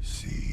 See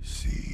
See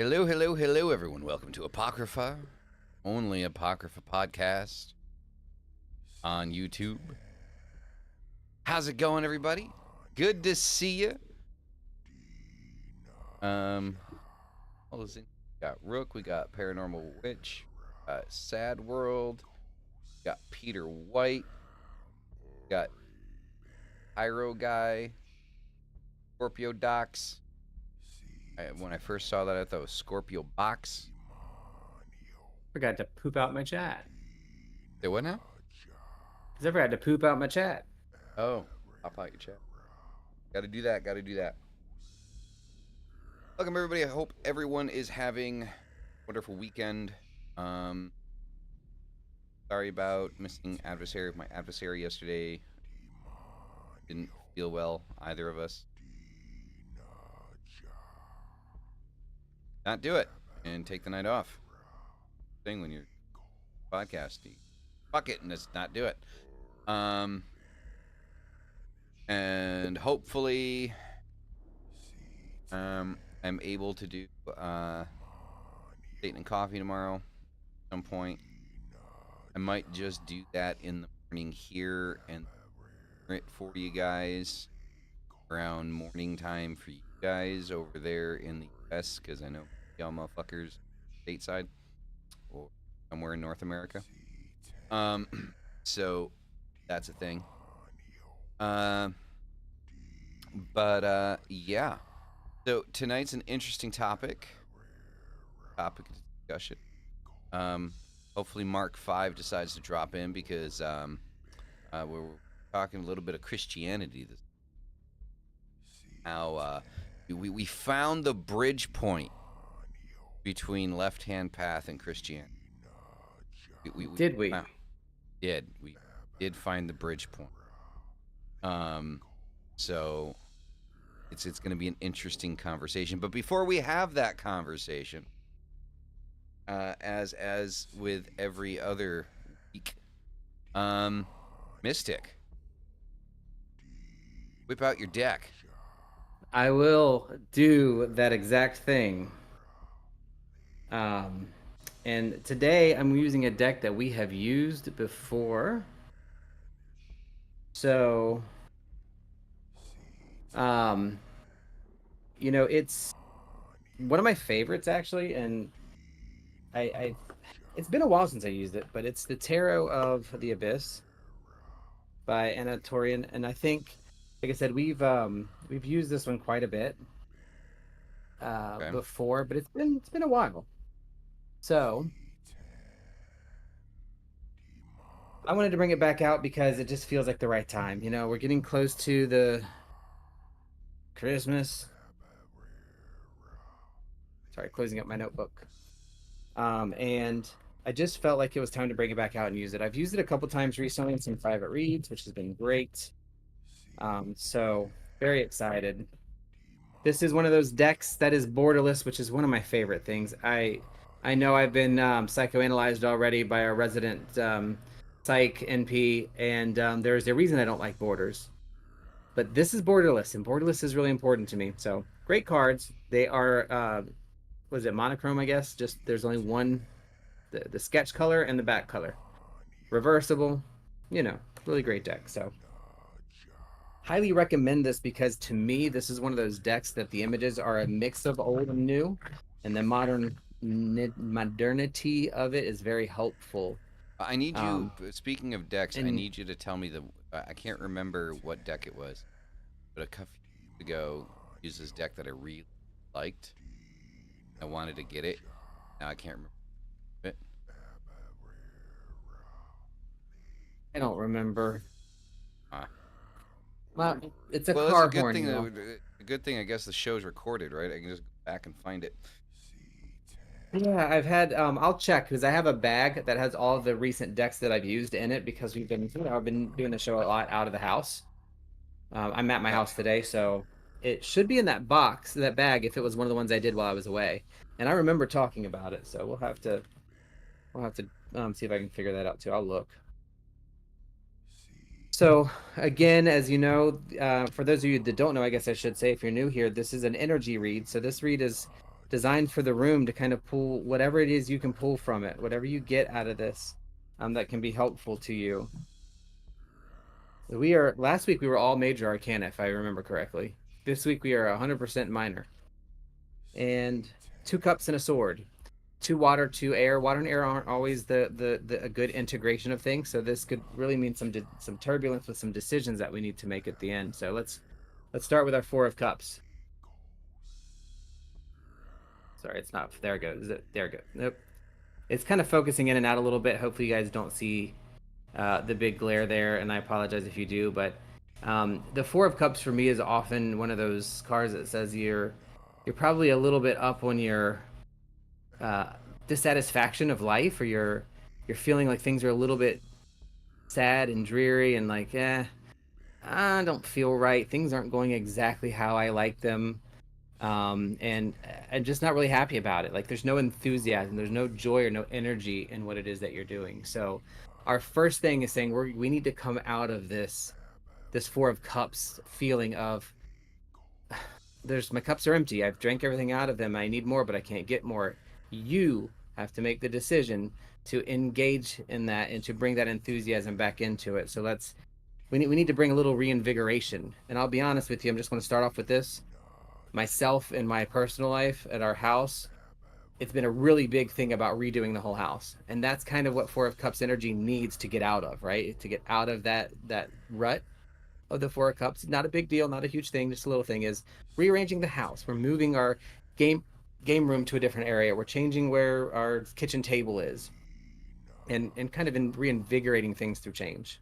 Hello, hello, hello, everyone. Welcome to Apocrypha, only Apocrypha podcast on YouTube. How's it going, everybody? Good to see you. All this in. We got Rook, we got Paranormal Witch, we got Sad World, we got Peter White, we got Pyro Guy, Scorpio Docs. When I first saw that, I thought it was Scorpio Box. Forgot to poop out my chat. Say what now? I forgot to poop out my chat. Oh, I'll out your chat. Gotta do that. Welcome, everybody. I hope everyone is having a wonderful weekend. Sorry about missing my adversary yesterday. Didn't feel well, either of us. Not do it and take the night off. Thing when you're podcasting, fuck it and just not do it. And hopefully, I'm able to do Dayton and coffee tomorrow at some point. I might just do that in the morning here and it for you guys around morning time for you guys over there in the US, because I know y'all motherfuckers stateside or somewhere in North America. So that's a thing. Yeah. So tonight's an interesting topic of discussion. Hopefully Mark 5 decides to drop in, because we're talking a little bit of Christianity. How we found the bridge point between Left-Hand Path and Christianity. We did find the bridge point. So it's going to be an interesting conversation. But before we have that conversation, as with every other week, Mystic, whip out your deck. I will do that exact thing. And today I'm using a deck that we have used before. So, it's one of my favorites, actually, and it's been a while since I used it, but it's the Tarot of the Abyss by Antinomianism, and I think, like I said, we've used this one quite a bit before, but it's been a while. So I wanted to bring it back out because it just feels like the right time. We're getting close to the Christmas. Sorry, closing up my notebook. And I just felt like it was time to bring it back out and use it. I've used it a couple times recently in some private reads, which has been great. So very excited. This is one of those decks that is borderless, which is one of my favorite things. I know I've been psychoanalyzed already by our resident psych NP, and there's a reason I don't like borders. But this is borderless, and borderless is really important to me. So great cards. They are, was it monochrome, I guess? Just there's only one, the sketch color and the back color. Reversible, really great deck. So highly recommend this, because to me, this is one of those decks that the images are a mix of old and new, and the modernity of it is very helpful I need you. Um, Speaking of decks, I and need you to tell me the. I can't remember what deck it was, but a couple years ago, used this deck that I really liked. I wanted to get it. Now I can't remember it. I don't remember. Uh, Well, it's a well, it's a car good horn, thing. you know. A good thing, I guess, the show's recorded, right? I can just go back and find it. Yeah, I've had I'll check because I have a bag that has all the recent decks that I've used in it because I've been doing the show a lot out of the house. I'm at my Okay. house today, so it should be in that box, that bag, if it was one of the ones I did while I was away. And I remember talking about it, so we'll have to see if I can figure that out too. I'll look. So again, as you know, for those of you that don't know, I guess I should say, if you're new here, this is an energy read. So this read is designed for the room to kind of pull whatever it is you can pull from it, whatever you get out of this, that can be helpful to you. Last week we were all major arcana, if I remember correctly. This week we are 100% minor. And two cups and a sword. Two water, two air. Water and air aren't always the a good integration of things. So this could really mean some turbulence with some decisions that we need to make at the end. So let's start with our four of cups. Sorry, it's not. There it goes. There it goes. Nope. It's kind of focusing in and out a little bit. Hopefully you guys don't see the big glare there, and I apologize if you do. But the four of cups for me is often one of those cards that says you're probably a little bit up on your uh, dissatisfaction of life, or you're feeling like things are a little bit sad and dreary, and like, I don't feel right. Things aren't going exactly how I like them, and I'm just not really happy about it. Like, there's no enthusiasm, there's no joy or no energy in what it is that you're doing. So, our first thing is saying we need to come out of this four of cups feeling of there's my cups are empty. I've drank everything out of them. I need more, but I can't get more. You have to make the decision to engage in that and to bring that enthusiasm back into it. So we need to bring a little reinvigoration. And I'll be honest with you, I'm just going to start off with this. Myself in my personal life at our house, it's been a really big thing about redoing the whole house. And that's kind of what Four of Cups energy needs to get out of, right? To get out of that rut of the Four of Cups. Not a big deal, not a huge thing, just a little thing, is rearranging the house. We're moving our game room to a different area. We're changing where our kitchen table is, and kind of reinvigorating things through change.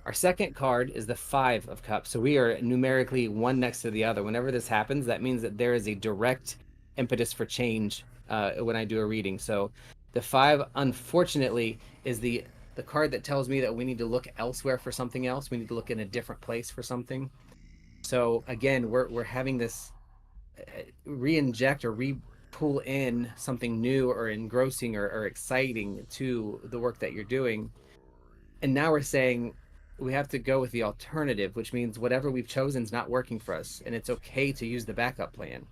Our second card is the Five of Cups. So we are numerically one next to the other. Whenever this happens, that means that there is a direct impetus for change when I do a reading. So the Five, unfortunately, is the card that tells me that we need to look elsewhere for something else. We need to look in a different place for something. So again, we're having this re-inject or re-pull in something new or engrossing or exciting to the work that you're doing. And now we're saying we have to go with the alternative, which means whatever we've chosen is not working for us, and it's okay to use the backup plan.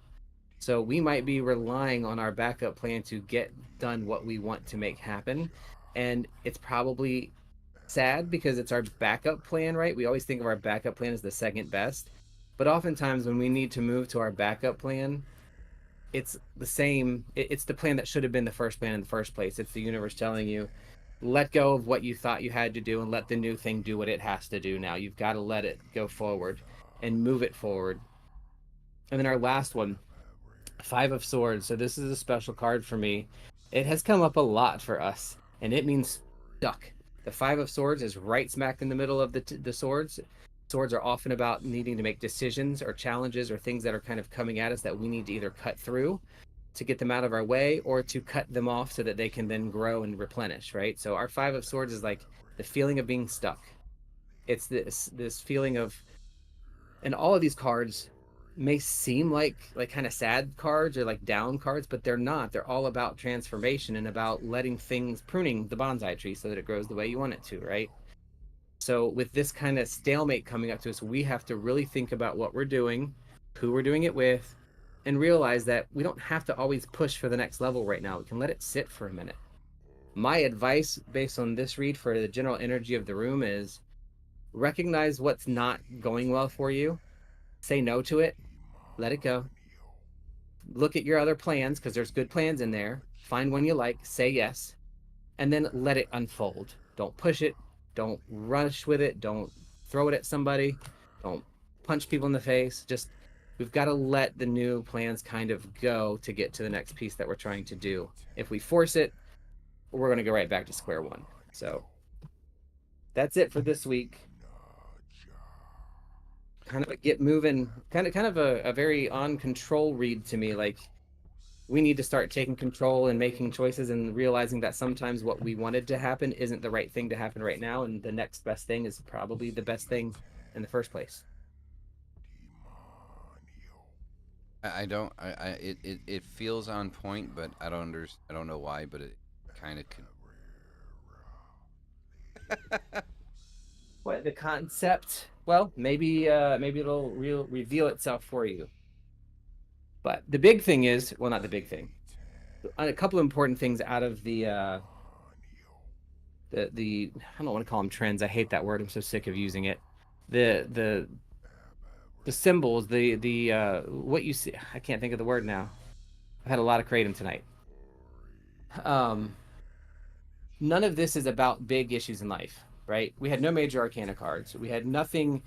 So we might be relying on our backup plan to get done what we want to make happen. And it's probably sad because it's our backup plan, right? We always think of our backup plan as the second best. But oftentimes when we need to move to our backup plan, it's the same. It's the plan that should have been the first plan in the first place. It's the universe telling you, let go of what you thought you had to do and let the new thing do what it has to do now. You've got to let it go forward and move it forward. And then our last one, Five of Swords. So this is a special card for me. It has come up a lot for us, and it means stuck. The Five of Swords is right smack in the middle of the swords. Swords are often about needing to make decisions or challenges or things that are kind of coming at us that we need to either cut through to get them out of our way or to cut them off so that they can then grow and replenish, right? So our Five of Swords is like the feeling of being stuck. It's this feeling of, and all of these cards may seem like kind of sad cards or like down cards, but they're not. They're all about transformation and about letting things, pruning the bonsai tree so that it grows the way you want it to, right? So with this kind of stalemate coming up to us, we have to really think about what we're doing, who we're doing it with, and realize that we don't have to always push for the next level right now. We can let it sit for a minute. My advice based on this read for the general energy of the room is recognize what's not going well for you, say no to it, let it go. Look at your other plans because there's good plans in there. Find one you like, say yes, and then let it unfold. Don't push it. Don't rush with it. Don't throw it at somebody. Don't punch people in the face. Just we've got to let the new plans kind of go to get to the next piece that we're trying to do. If we force it, we're going to go right back to square one. So that's it for this week. Kind of a get moving, kind of a very on control read to me. Like we need to start taking control and making choices and realizing that sometimes what we wanted to happen isn't the right thing to happen right now, and the next best thing is probably the best thing in the first place. I don't. It feels on point, but I don't know why, but it kind of can. What the concept? Well, maybe it'll reveal itself for you. But the big thing is, well, not the big thing. A couple of important things out of the I don't want to call them trends. I hate that word. I'm so sick of using it. The the symbols, the what you see. I can't think of the word now. I've had a lot of kratom tonight. Um, None of this is about big issues in life, right? We had no major arcana cards. We had nothing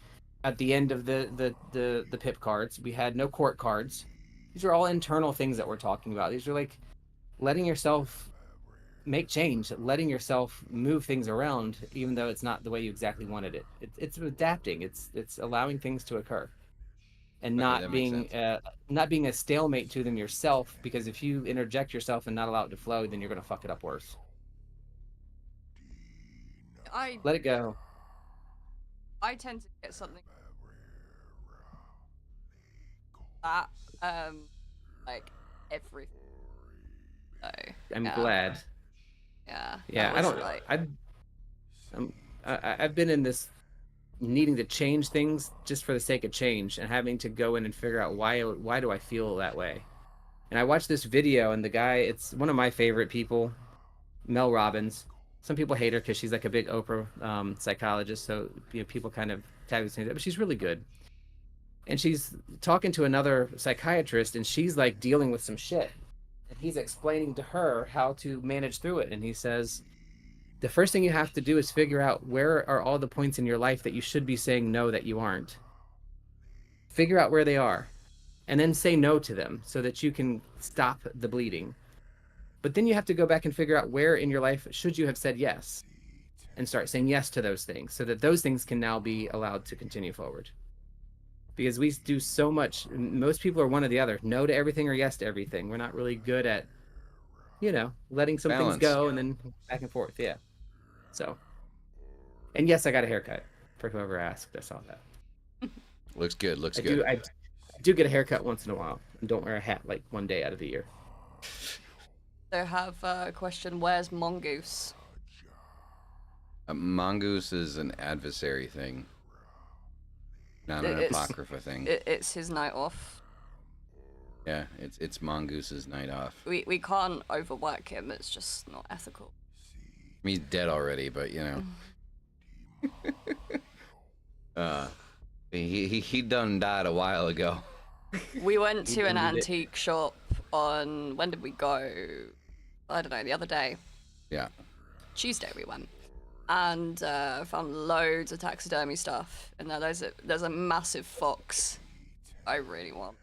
at the end of the pip cards. We had no court cards. These are all internal things that we're talking about. These are like letting yourself make change, letting yourself move things around, even though it's not the way you exactly wanted it. It's adapting. It's allowing things to occur, and Okay, that makes sense. not being a stalemate to them yourself. Because if you interject yourself and not allow it to flow, then you're going to fuck it up worse. I Let it go. I tend to get something that like every so I'm yeah, glad. yeah Yeah, that I was don't. like I've been in this needing to change things just for the sake of change and having to go in and figure out why do I feel that way. And I watched this video, and the guy, it's one of my favorite people, Mel Robbins. Some people hate her because she's like a big Oprah psychologist, so people kind of tag this thing, but she's really good. And she's talking to another psychiatrist, and she's like dealing with some shit, and he's explaining to her how to manage through it. And he says, the first thing you have to do is figure out where are all the points in your life that you should be saying no that you aren't. Figure out where they are, and then say no to them so that you can stop the bleeding. But then you have to go back and figure out where in your life should you have said yes, and start saying yes to those things so that those things can now be allowed to continue forward. Because we do so much, most people are one or the other, no to everything or yes to everything. We're not really good at, letting some things Balance. go and then back and forth. Yeah. So, and yes, I got a haircut for whoever asked. I saw that. Looks good. Looks I good. do. I do get a haircut once in a while, and don't wear a hat like one day out of the year. they have a question, where's Mongoose? Mongoose is an adversary thing, not an It's apocrypha thing. it's his night off. Yeah, it's Mongoose's night off. We can't overwork him, it's just not ethical. I mean, he's dead already, but he done died a while ago. We went to an ended it. antique shop on, when did we go? I don't know, the other day. Yeah. Tuesday we went. And found loads of taxidermy stuff. And now there's a massive fox I really want.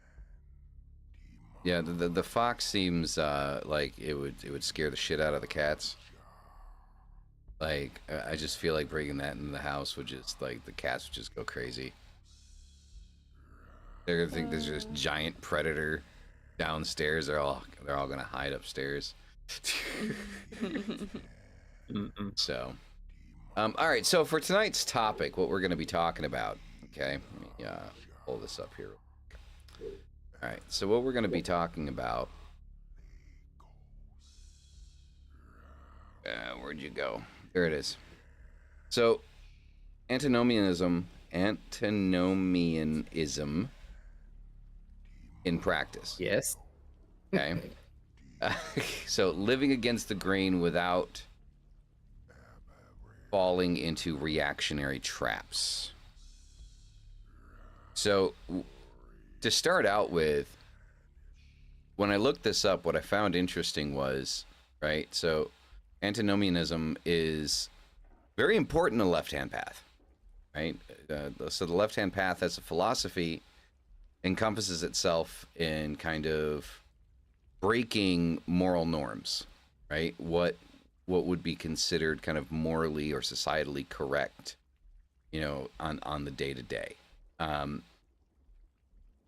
Yeah, the fox seems like it would scare the shit out of the cats. Like I just feel like bringing that into the house would just like the cats would just go crazy. They're gonna think there's this giant predator downstairs. They're all gonna hide upstairs. So, all right. So for tonight's topic, what we're gonna be talking about, okay? Let me pull this up here. All right. So what we're gonna be talking about. Where'd you go? There it is. So, antinomianism in practice. Yes. Okay. So, living against the grain without falling into reactionary traps. So, to start out with, when I looked this up, what I found interesting was, right? So, Antinomianism is very important in the left-hand path, right? So the left-hand path as a philosophy encompasses itself in kind of breaking moral norms, right? What would be considered kind of morally or societally correct, on the day-to-day.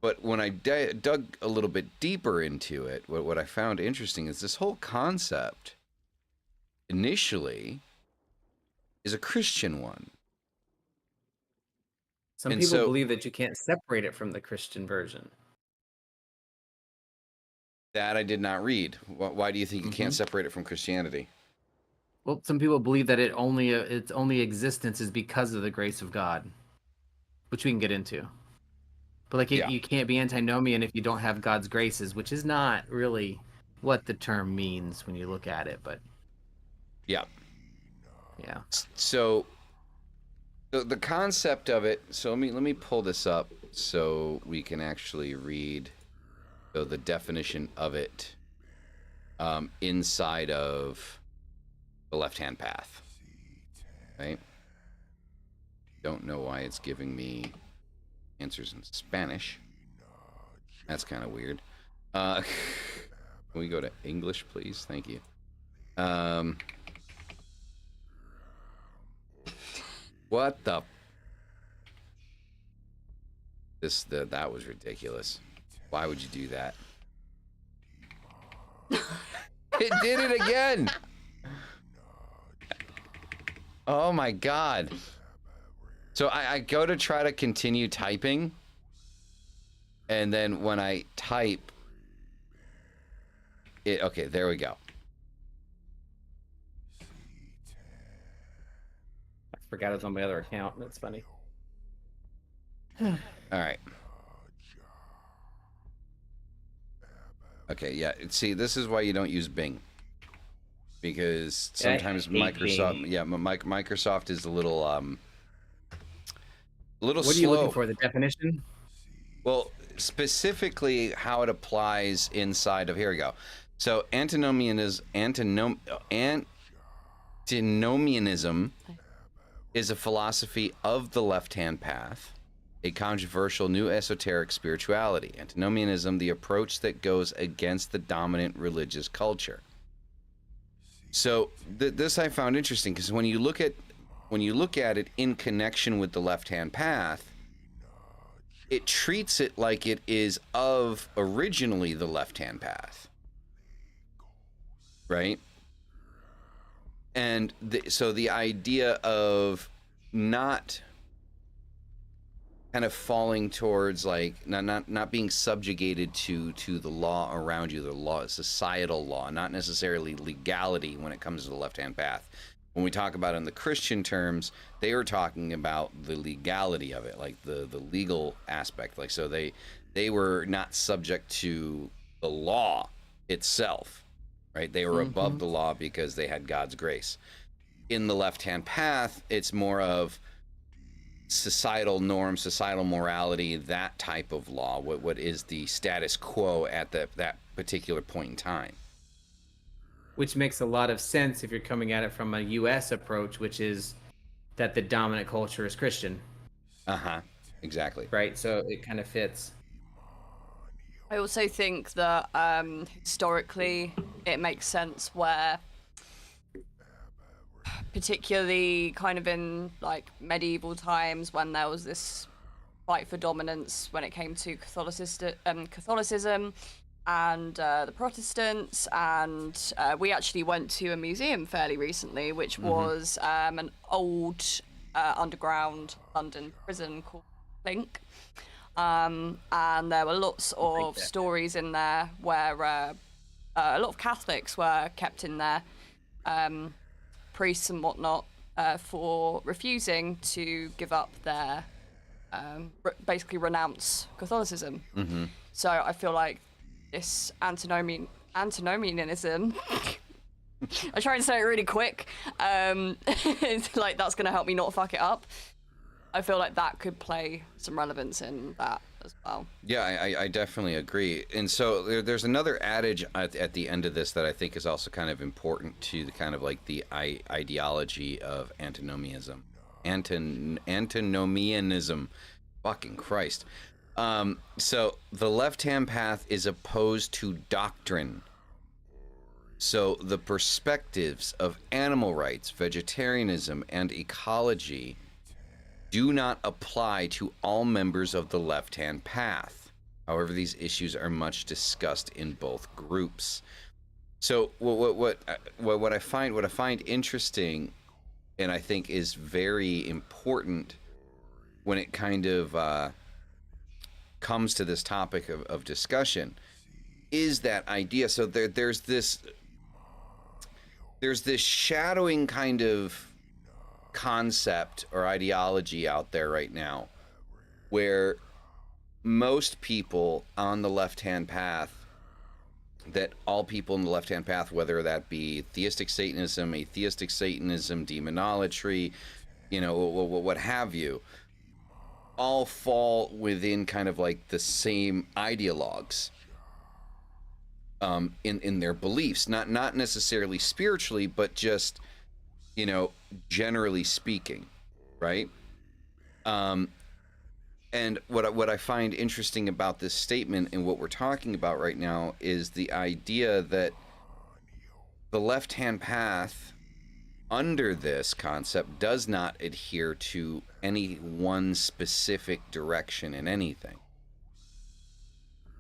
But when I dug a little bit deeper into it, what I found interesting is this whole concept initially is a Christian one. Some And people so- believe that you can't separate it from the Christian version. That I did not read. Why do you think you can't separate it from Christianity? Well, some people believe that its only existence is because of the grace of God, which we can get into. But like, Yeah. you can't be antinomian if you don't have God's graces, which is not really what the term means when you look at it. But Yeah. yeah, So the concept of it. So let me pull this up so we can actually read the definition of it inside of the left-hand path. Right? Don't know why it's giving me answers in Spanish. That's kind of weird. Can we go to English, please? Thank you. What the? That was ridiculous. Why would you do that? It did it again. Oh my God. So I go to try to continue typing, and then when I type it, okay, there we go. I forgot it was on my other account. That's funny. All right. Okay, yeah. See, this is why you don't use Bing, because sometimes Microsoft, Bing. Microsoft is a little slow. What are you looking for? The definition? Well, specifically how it applies inside of, here we go. So antinomianism is a philosophy of the left-hand path, a controversial new esoteric spirituality. Antinomianism, the approach that goes against the dominant religious culture. So this I found interesting, because when you look at it in connection with the left-hand path, it treats it like it is of originally the left-hand path, right? And so the idea of not kind of falling towards, like, not being subjugated to the law around you, the law, societal law, not necessarily legality when it comes to the left-hand path. When we talk about it in the Christian terms, they were talking about the legality of it, like the legal aspect. Like, so they were not subject to the law itself, right? They were above the law because they had God's grace. In the left-hand path, it's more of societal norms, societal morality, that type of law. What is the status quo at that particular point in time? Which makes a lot of sense if you're coming at it from a U.S. approach, which is that the dominant culture is Christian. Exactly. Right? So it kind of fits. I also think that historically it makes sense where, particularly kind of in like medieval times, when there was this fight for dominance when it came to Catholicism and the Protestants, and we actually went to a museum fairly recently, which was an old underground London prison called Clink. And there were lots of stories in there where a lot of Catholics were kept in there, priests and whatnot, for refusing to give up their, basically renounce Catholicism. So I feel like this antinomianism, I try and say it really quick, it's like that's going to help me not fuck it up. I feel like that could play some relevance in that as well. Yeah, I definitely agree. And so there's another adage at the end of this that I think is also kind of important to the kind of like the ideology of antinomianism. Antinomianism. Fucking Christ. So the left-hand path is opposed to doctrine. So the perspectives of animal rights, vegetarianism, and ecology do not apply to all members of the left-hand path. However, these issues are much discussed in both groups. So what I find interesting, and I think is very important when it kind of comes to this topic of discussion, is that idea. So there's this shadowing kind of concept or ideology out there right now where most people on the left-hand path, that all people in the left-hand path, whether that be theistic Satanism, atheistic Satanism, demonolatry, you know, what have you, all fall within kind of like the same ideologues in their beliefs, not necessarily spiritually, but just, you know, generally speaking, right? And what I find interesting about this statement and what we're talking about right now is the idea that the left-hand path under this concept does not adhere to any one specific direction in anything.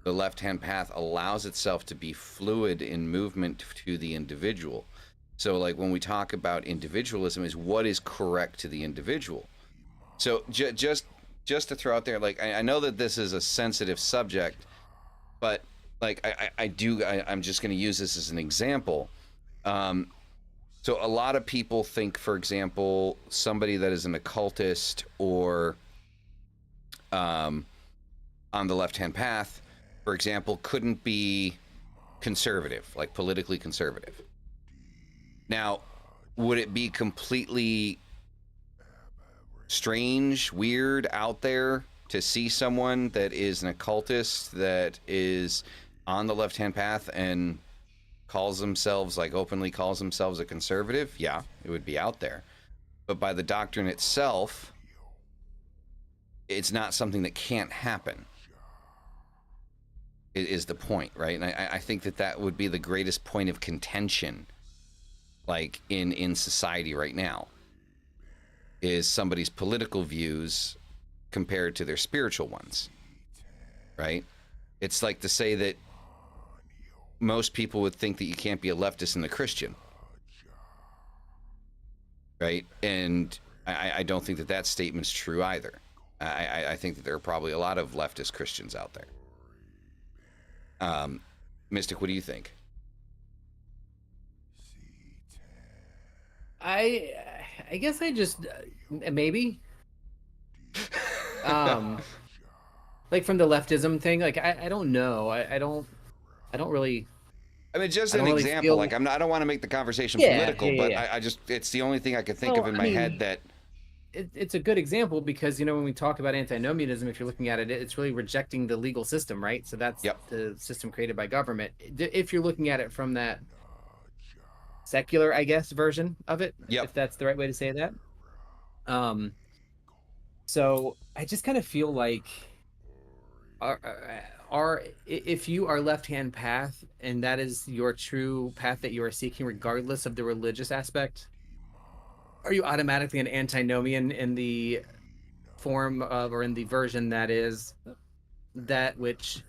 The left-hand path allows itself to be fluid in movement to the individual. So like when we talk about individualism, is what is correct to the individual. So just to throw out there, like I know that this is a sensitive subject, but like I'm just going to use this as an example. So a lot of people think, for example, somebody that is an occultist or on the left-hand path, for example, couldn't be conservative, like politically conservative. Now, would it be completely strange, weird, out there to see someone that is an occultist that is on the left-hand path and calls themselves, like openly calls themselves a conservative? Yeah, it would be out there. But by the doctrine itself, it's not something that can't happen, is the point, right? And I think that would be the greatest point of contention, like in society right now, is somebody's political views compared to their spiritual ones, right? It's like to say that most people would think that you can't be a leftist and a Christian, right? And I don't think that statement's true either. I think that there are probably a lot of leftist Christians out there. Mystic, what do you think? I guess I just maybe like from the leftism thing, like I don't know. I don't really. I mean, just I an don't really example. feel... Like I don't want to make the conversation Yeah, political, yeah, but yeah. I just, it's the only thing I could think of in my head that it's a good example because, you know, when we talk about antinomianism, if you're looking at it, it's really rejecting the legal system, right? So that's the system created by government. If you're looking at it from that secular, I guess, version of it, if that's the right way to say that. So I just kind of feel like if you are left-hand path and that is your true path that you are seeking, regardless of the religious aspect, are you automatically an antinomian in the form of, or in the version that is that which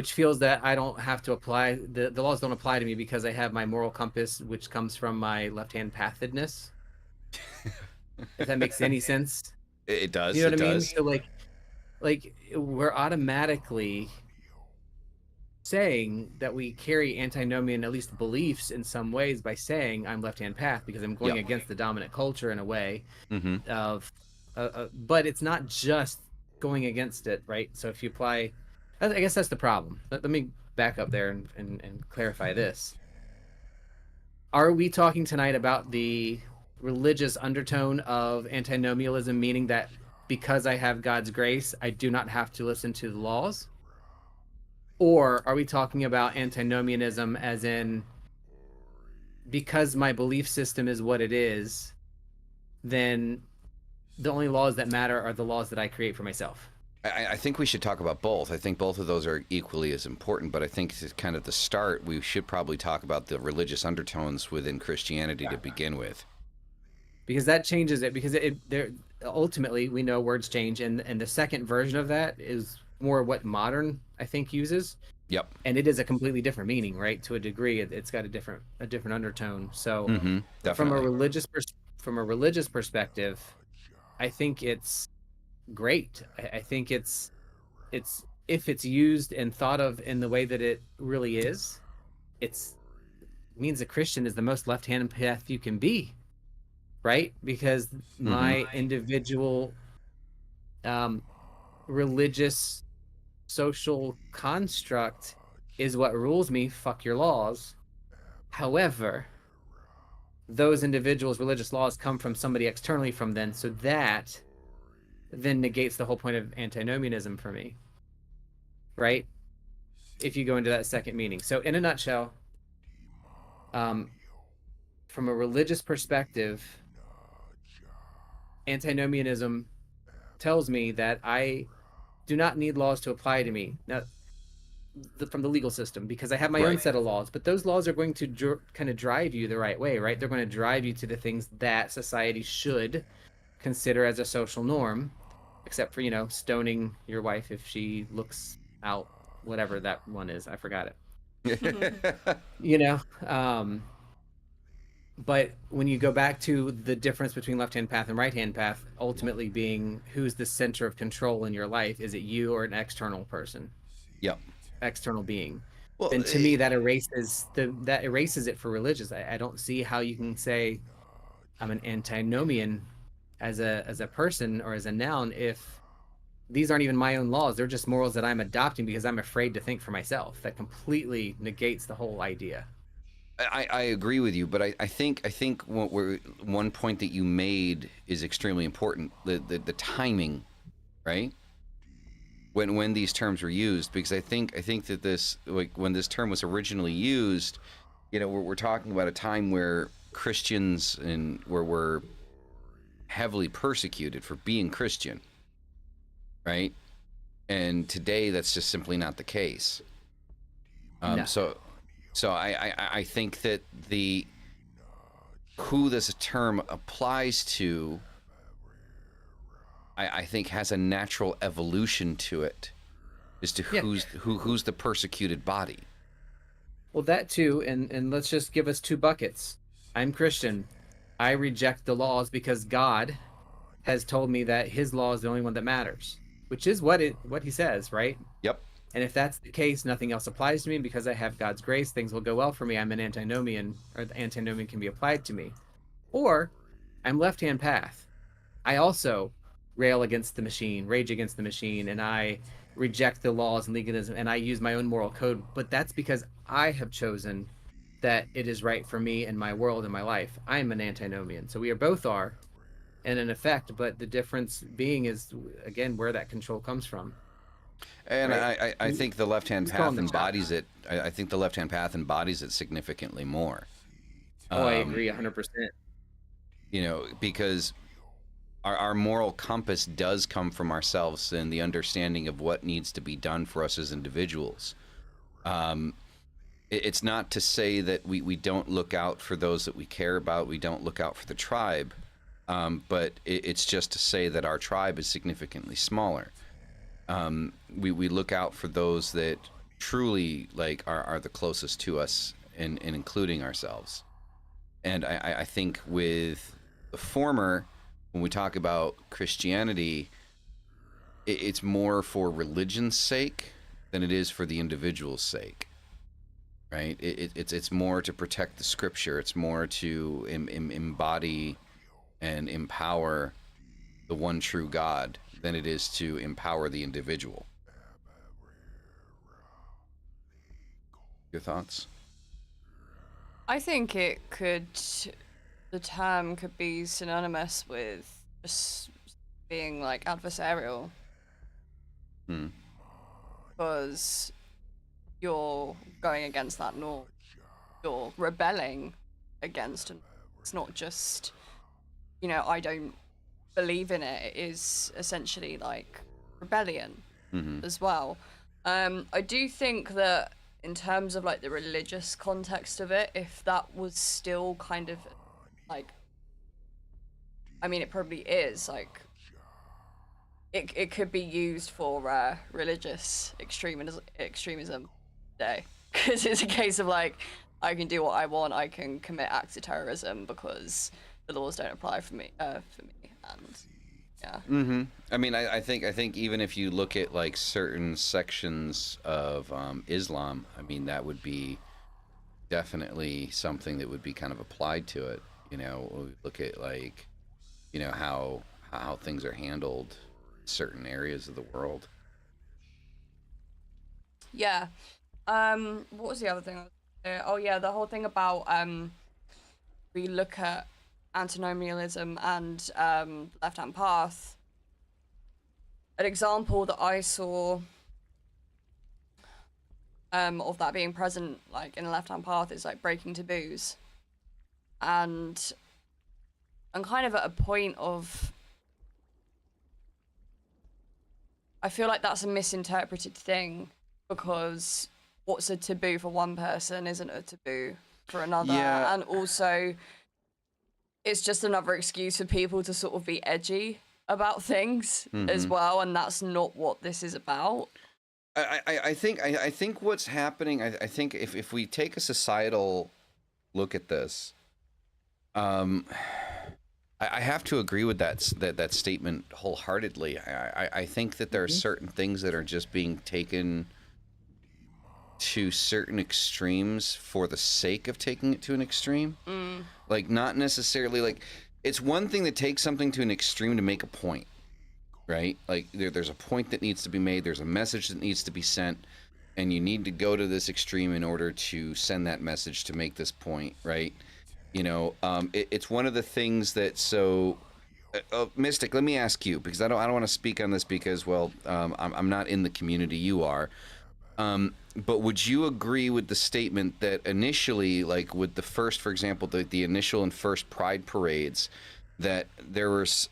feels that I don't have to apply the laws don't apply to me because I have my moral compass, which comes from my left-hand pathedness? If that makes any sense. It does. You know what I mean? Does. So like we're automatically saying that we carry antinomian, at least beliefs in some ways, by saying I'm left-hand path because I'm going against the dominant culture in a way of but it's not just going against it, right? So if you apply, I guess that's the problem. Let me back up there and clarify this. Are we talking tonight about the religious undertone of antinomialism, meaning that because I have God's grace, I do not have to listen to the laws? Or are we talking about antinomianism as in, because my belief system is what it is, then the only laws that matter are the laws that I create for myself? I think we should talk about both. I think both of those are equally as important, but I think to kind of the start, we should probably talk about the religious undertones within Christianity to begin with. Because that changes it, because there ultimately we know words change, and the second version of that is more what modern, I think, uses. Yep. And it is a completely different meaning, right? To a degree, it's got a different undertone. So from a religious perspective, I think it's great. I think it's if it's used and thought of in the way that it really is, it means a Christian is the most left-hand path you can be, right? Because my individual religious social construct is what rules me. Fuck your laws. However, those individuals' religious laws come from somebody externally from them, so that then negates the whole point of antinomianism for me, right? If you go into that second meaning. So in a nutshell, from a religious perspective, antinomianism tells me that I do not need laws to apply to me now, from the legal system, because I have my own set of laws, but those laws are going to kind of drive you the right way, right? They're going to drive you to the things that society should consider as a social norm, except for, stoning your wife if she looks out, whatever that one is. I forgot it. But when you go back to the difference between left-hand path and right-hand path, ultimately being who's the center of control in your life, is it you or an external person? Yep. External being. Well, and to me, that erases it for religious. I don't see how you can say I'm an antinomian as a person or as a noun if these aren't even my own laws. They're just morals that I'm adopting because I'm afraid to think for myself. That completely negates the whole idea. I agree with you, but I think one point that you made is extremely important. The timing, right? When these terms were used, because I think that this, like, when this term was originally used, we're talking about a time where Christians were heavily persecuted for being Christian, right? And today that's just simply not the case. No. So I think that who this term applies to, I think, has a natural evolution to it, as to who's the persecuted body. Well, that too, and let's just give us two buckets. I'm Christian. I reject the laws because God has told me that his law is the only one that matters, which is what he says, right? Yep. And if that's the case, nothing else applies to me because I have God's grace. Things will go well for me. I'm an antinomian, or the antinomian can be applied to me. Or I'm left-hand path. I also rail against the machine, rage against the machine, and I reject the laws and legalism, and I use my own moral code. But that's because I have chosen that it is right for me and my world and my life. I'm an antinomian. So we both are, and in effect, but the difference being is, again, where that control comes from. And right? I think the left-hand path embodies it. I think the left-hand path embodies it significantly more. Oh, I agree 100%. Because our moral compass does come from ourselves and the understanding of what needs to be done for us as individuals. It's not to say that we don't look out for those that we care about. We don't look out for the tribe. But it's just to say that our tribe is significantly smaller. We look out for those that truly are the closest to us, and including ourselves. And I think with the former, when we talk about Christianity, it's more for religion's sake than it is for the individual's sake, right? It's more to protect the scripture. It's more to embody and empower the one true God than it is to empower the individual. Your thoughts? I think the term could be synonymous with just being like adversarial Hmm. because you're going against that norm. You're rebelling against, and it's not just, I don't believe in it. It is essentially like rebellion as well. I do think that in terms of like the religious context of it, if that was still kind of like, I mean, it probably is like, it could be used for religious extremism today, because it's a case of like, I can do what I want, I can commit acts of terrorism because the laws don't apply for me, and yeah. I mean, I think even if you look at like certain sections of Islam, I mean, that would be definitely something that would be kind of applied to it. We look at like, how things are handled in certain areas of the world. Yeah. What was the other thing? Oh yeah, the whole thing about we look at antinomianism and left-hand path. An example that I saw of that being present, like in a left-hand path, is like breaking taboos, and I'm kind of at a point of, I feel like that's a misinterpreted thing, because what's a taboo for one person isn't a taboo for another. Yeah. And also, it's just another excuse for people to sort of be edgy about things as well, and that's not what this is about. I think what's happening. I think if we take a societal look at this, I have to agree with that statement wholeheartedly. I think that there are certain things that are just being taken to certain extremes for the sake of taking it to an extreme. Like, not necessarily like, it's one thing to take something to an extreme to make a point, right? Like there's a point that needs to be made, there's a message that needs to be sent, and you need to go to this extreme in order to send that message to make this point, right? It's one of the things that, so Mystic, let me ask you, because I don't want to speak on this because, well, I'm not in the community, you are. But would you agree with the statement that initially, like with the first, for example, the initial and first Pride parades, that there was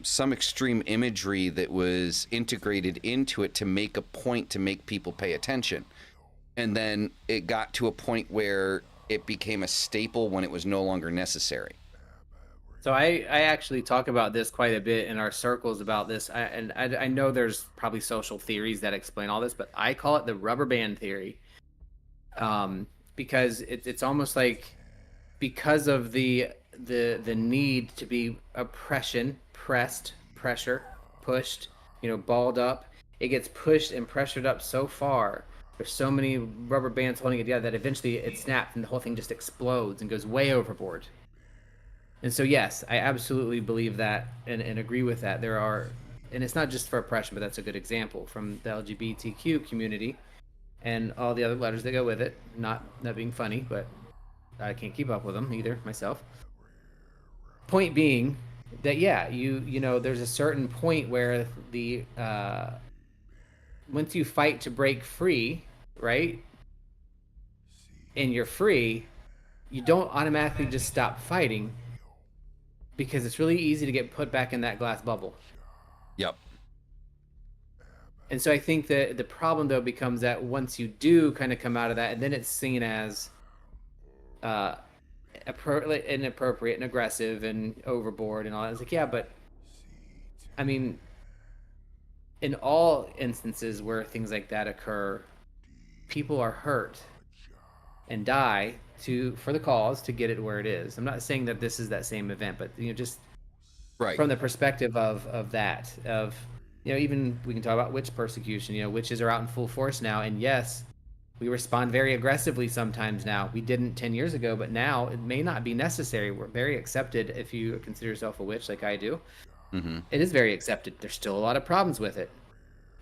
some extreme imagery that was integrated into it to make a point to make people pay attention, and then it got to a point where it became a staple when it was no longer necessary? So I actually talk about this quite a bit in our circles about this, I know there's probably social theories that explain all this, but I call it the rubber band theory, because it's almost like, because of the need to be pressed, pressure, pushed, balled up, it gets pushed and pressured up so far. There's so many rubber bands holding it together that eventually it snaps and the whole thing just explodes and goes way overboard. And so, yes, I absolutely believe that and agree with that. There are, and it's not just for oppression, but that's a good example from the LGBTQ community and all the other letters that go with it. Not being funny, but I can't keep up with them either myself. Point being that, yeah, there's a certain point where the once you fight to break free, right, and you're free, you don't automatically just stop fighting, because it's really easy to get put back in that glass bubble. Yep. And so I think that the problem, though, becomes that once you do kind of come out of that, and then it's seen as inappropriate and aggressive and overboard and all that. It's like, yeah, but I mean, in all instances where things like that occur, people are hurt and die for the cause to get it where it is. I'm not saying that this is that same event, but just Right. from the perspective of that, even we can talk about witch persecution. Witches are out in full force now, and yes, we respond very aggressively sometimes now. We didn't 10 years ago, but now it may not be necessary. We're very accepted if you consider yourself a witch, like I do. It is very accepted. There's still a lot of problems with it.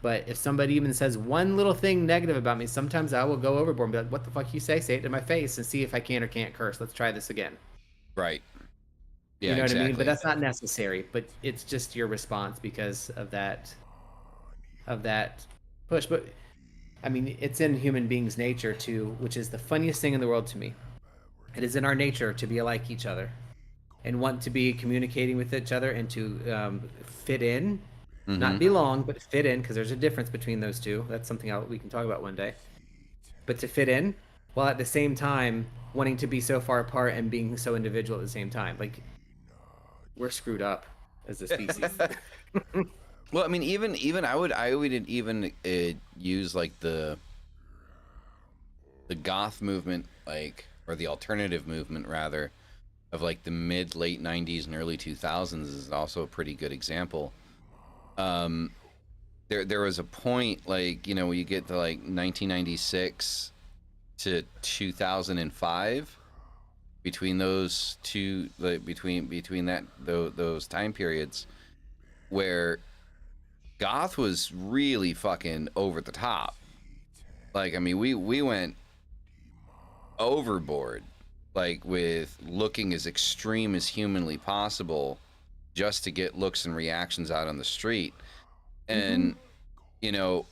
But if somebody even says one little thing negative about me, sometimes I will go overboard and be like, what the fuck you say? Say it to my face and see if I can or can't curse. Let's try this again. Right. Yeah, You know what I mean? exactly. But that's not necessary. But it's just your response because of that push. But I mean, it's in human beings' nature to, which is the funniest thing in the world to me. It is in our nature to be like each other and want to be communicating with each other and to fit in, not Mm-hmm. belong, but fit in, because there's a difference between those two. That's something we can talk about one day. But to fit in, while at the same time wanting to be so far apart and being so individual at the same time, like we're screwed up as a species. Well, I mean, even I would even use like the goth movement, like, or the alternative movement rather, of like the mid late 90s and early 2000s is also a pretty good example. Um, there was a point, like, you know, when you get to like 1996 to 2005, between those two, like between that those time periods, where goth was really fucking over the top. Like, I mean, we went overboard, like with looking as extreme as humanly possible just to get looks and reactions out on the street. And you know,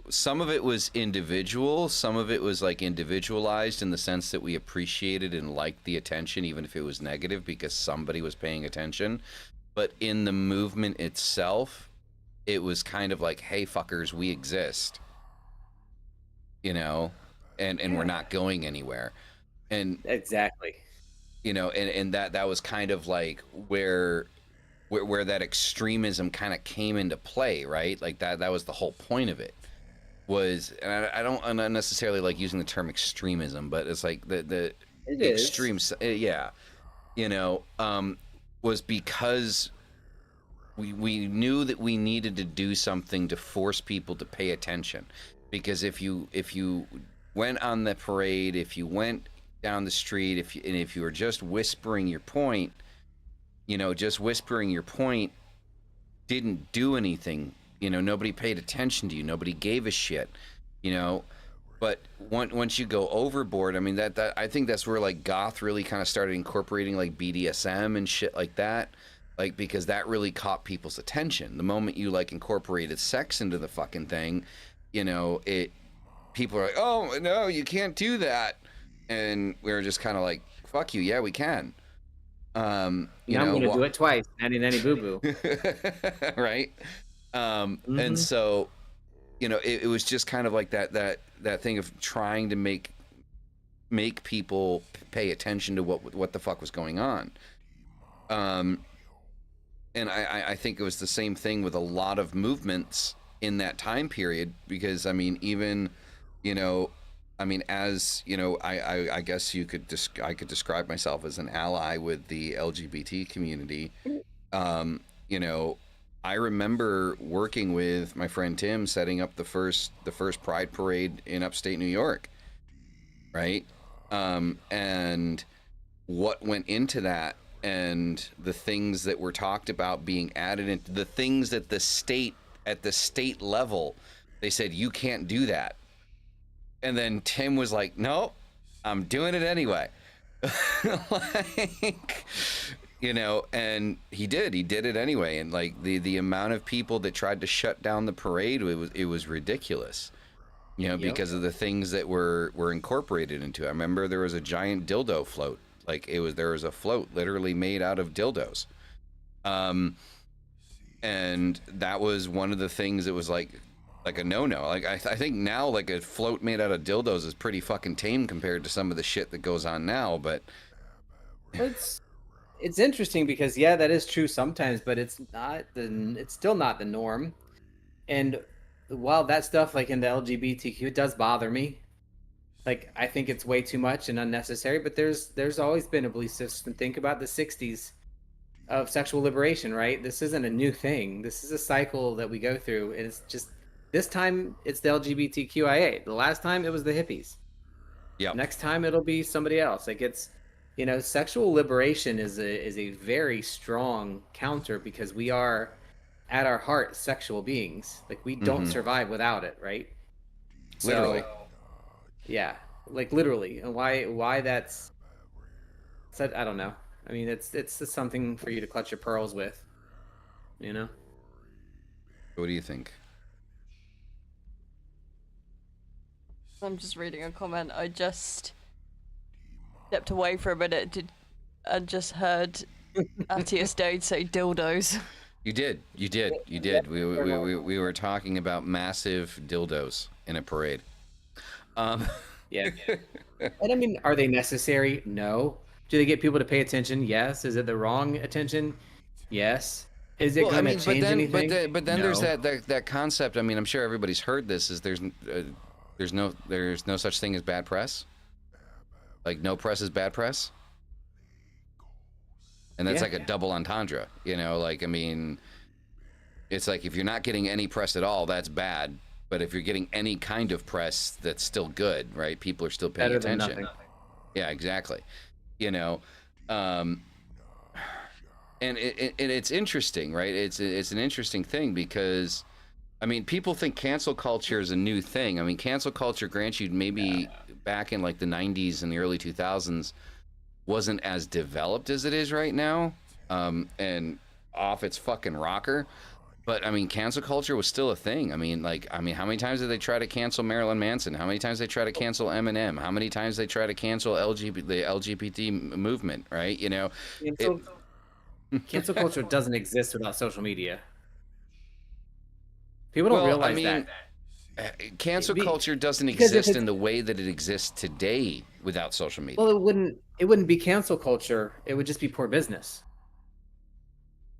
some of it was individual, some of it was like individualized in the sense that we appreciated and liked the attention even if it was negative because somebody was paying attention. But in the movement itself, it was kind of like, hey fuckers, we exist, you know, and we're not going anywhere. And Exactly. you know, and that was kind of like where that extremism kind of came into play, right? Like that was the whole point of it. Was, and I don't, I'm not necessarily like using the term extremism, but it's like the It extreme, is. yeah, you know, was because we knew that we needed to do something to force people to pay attention, because if you went on the parade, if you went down the street, if you were just whispering your point, you know, just whispering your point didn't do anything. You know, nobody paid attention to you. Nobody gave a shit. You know, but once you go overboard, I mean, that I think that's where like goth really kind of started incorporating like BDSM and shit like that. Like, because that really caught people's attention. The moment you like incorporated sex into the fucking thing, you know, it people are like, oh no, you can't do that, and we were just kind of like, fuck you, yeah, we can. You Now I'm know, gonna do it twice. Nanny nanny boo boo. right? And so, you know, it was just kind of like that thing of trying to make people pay attention to what the fuck was going on. And I think it was the same thing with a lot of movements in that time period, because I mean, even, you know, I mean, as you know, I guess I could describe myself as an ally with the LGBT community. You know, I remember working with my friend Tim setting up the first Pride parade in upstate New York, right? And what went into that, and the things that were talked about being added into the things that at the state level, they said you can't do that. And then Tim was like, no, I'm doing it anyway. Like, you know, and he did it anyway. And like the amount of people that tried to shut down the parade, it was ridiculous, you know, because of the things that were incorporated into it. I remember there was a giant dildo float. Like, there was a float literally made out of dildos. And that was one of the things that was like a no-no. Like, I think now, like, a float made out of dildos is pretty fucking tame compared to some of the shit that goes on now. But It's interesting because yeah, that is true sometimes, but it's still not the norm. And while that stuff like in the LGBTQ, it does bother me. Like, I think it's way too much and unnecessary, but there's always been a belief system. Think about the 60s of sexual liberation, right? This isn't a new thing. This is a cycle that we go through, and it's just this time it's the LGBTQIA. The last time it was the hippies. yeah. Next time it'll be somebody else. Like, it's, you know, sexual liberation is a very strong counter because we are at our heart sexual beings. Like, we don't survive without it, right? Literally. So, yeah, like literally. And why that's I don't know. I mean, it's just something for you to clutch your pearls with, you know. What do you think? I'm just reading a comment. I just stepped away for a minute and just heard Atius Dade say dildos. You did. We were talking about massive dildos in a parade. Yeah. And I mean, are they necessary? No. Do they get people to pay attention? Yes. Is it the wrong attention? Yes. Is it going to change anything? But then No. there's that concept. I mean, I'm sure everybody's heard this. Is there's no such thing as bad press. Like no press is bad press. And that's like a double entendre, you know. Like I mean, it's like if you're not getting any press at all, that's bad. But if you're getting any kind of press, that's still good, right? People are still paying Better than attention. nothing. Yeah, exactly. You know, and it's interesting, right? It's an interesting thing because, I mean, people think cancel culture is a new thing. I mean, cancel culture, grant you, maybe back in like the 90s and the early 2000s, wasn't as developed as it is right now, and off its fucking rocker. But I mean, cancel culture was still a thing. I mean, how many times did they try to cancel Marilyn Manson? How many times they try to cancel Eminem? How many times they try to cancel the LGBT movement? Right? You know, Cancel culture doesn't exist without social media. People don't realize that. Cancel culture doesn't exist in the way that it exists today without social media. Well, it wouldn't be cancel culture. It would just be poor business.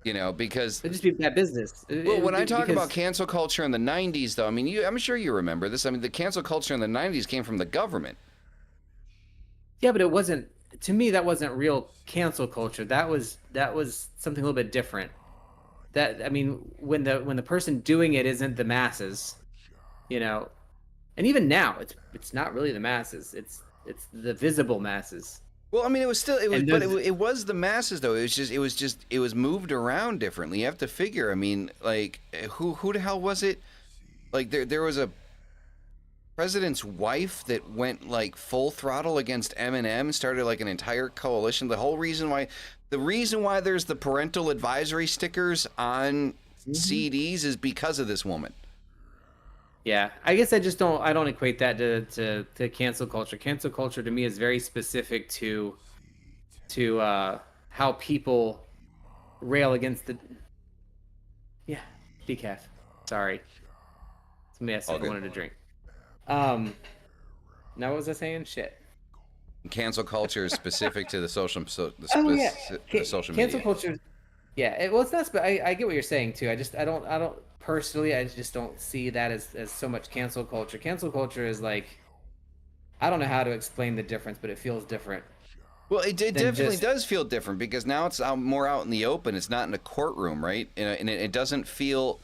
You know, because it'd just be bad business. Well, when I talk about cancel culture in the 90s, though, I mean, I'm sure you remember this. I mean, the cancel culture in the 90s came from the government. Yeah, but it wasn't. To me, that wasn't real cancel culture. That was something a little bit different. That, I mean, when the person doing it isn't the masses, you know, and even now, it's not really the masses. It's the visible masses. Well, I mean, it was the masses though. It was moved around differently. You have to figure. I mean, like who the hell was it? Like there was a president's wife that went like full throttle against Eminem, started like an entire coalition. The reason why there's the parental advisory stickers on CDs is because of this woman. Yeah, I guess I don't equate that to cancel culture. Cancel culture to me is very specific to how people rail against the decaf. Sorry, somebody asked if I wanted to drink. Now what was I saying? Shit. Cancel culture is specific to the social social media. Cancel culture. Yeah, it's not. I get what you're saying too. I don't personally. I just don't see that as so much cancel culture. Cancel culture is like, I don't know how to explain the difference, but it feels different. Well, it definitely does feel different because now it's more out in the open. It's not in a courtroom, right? And it doesn't feel.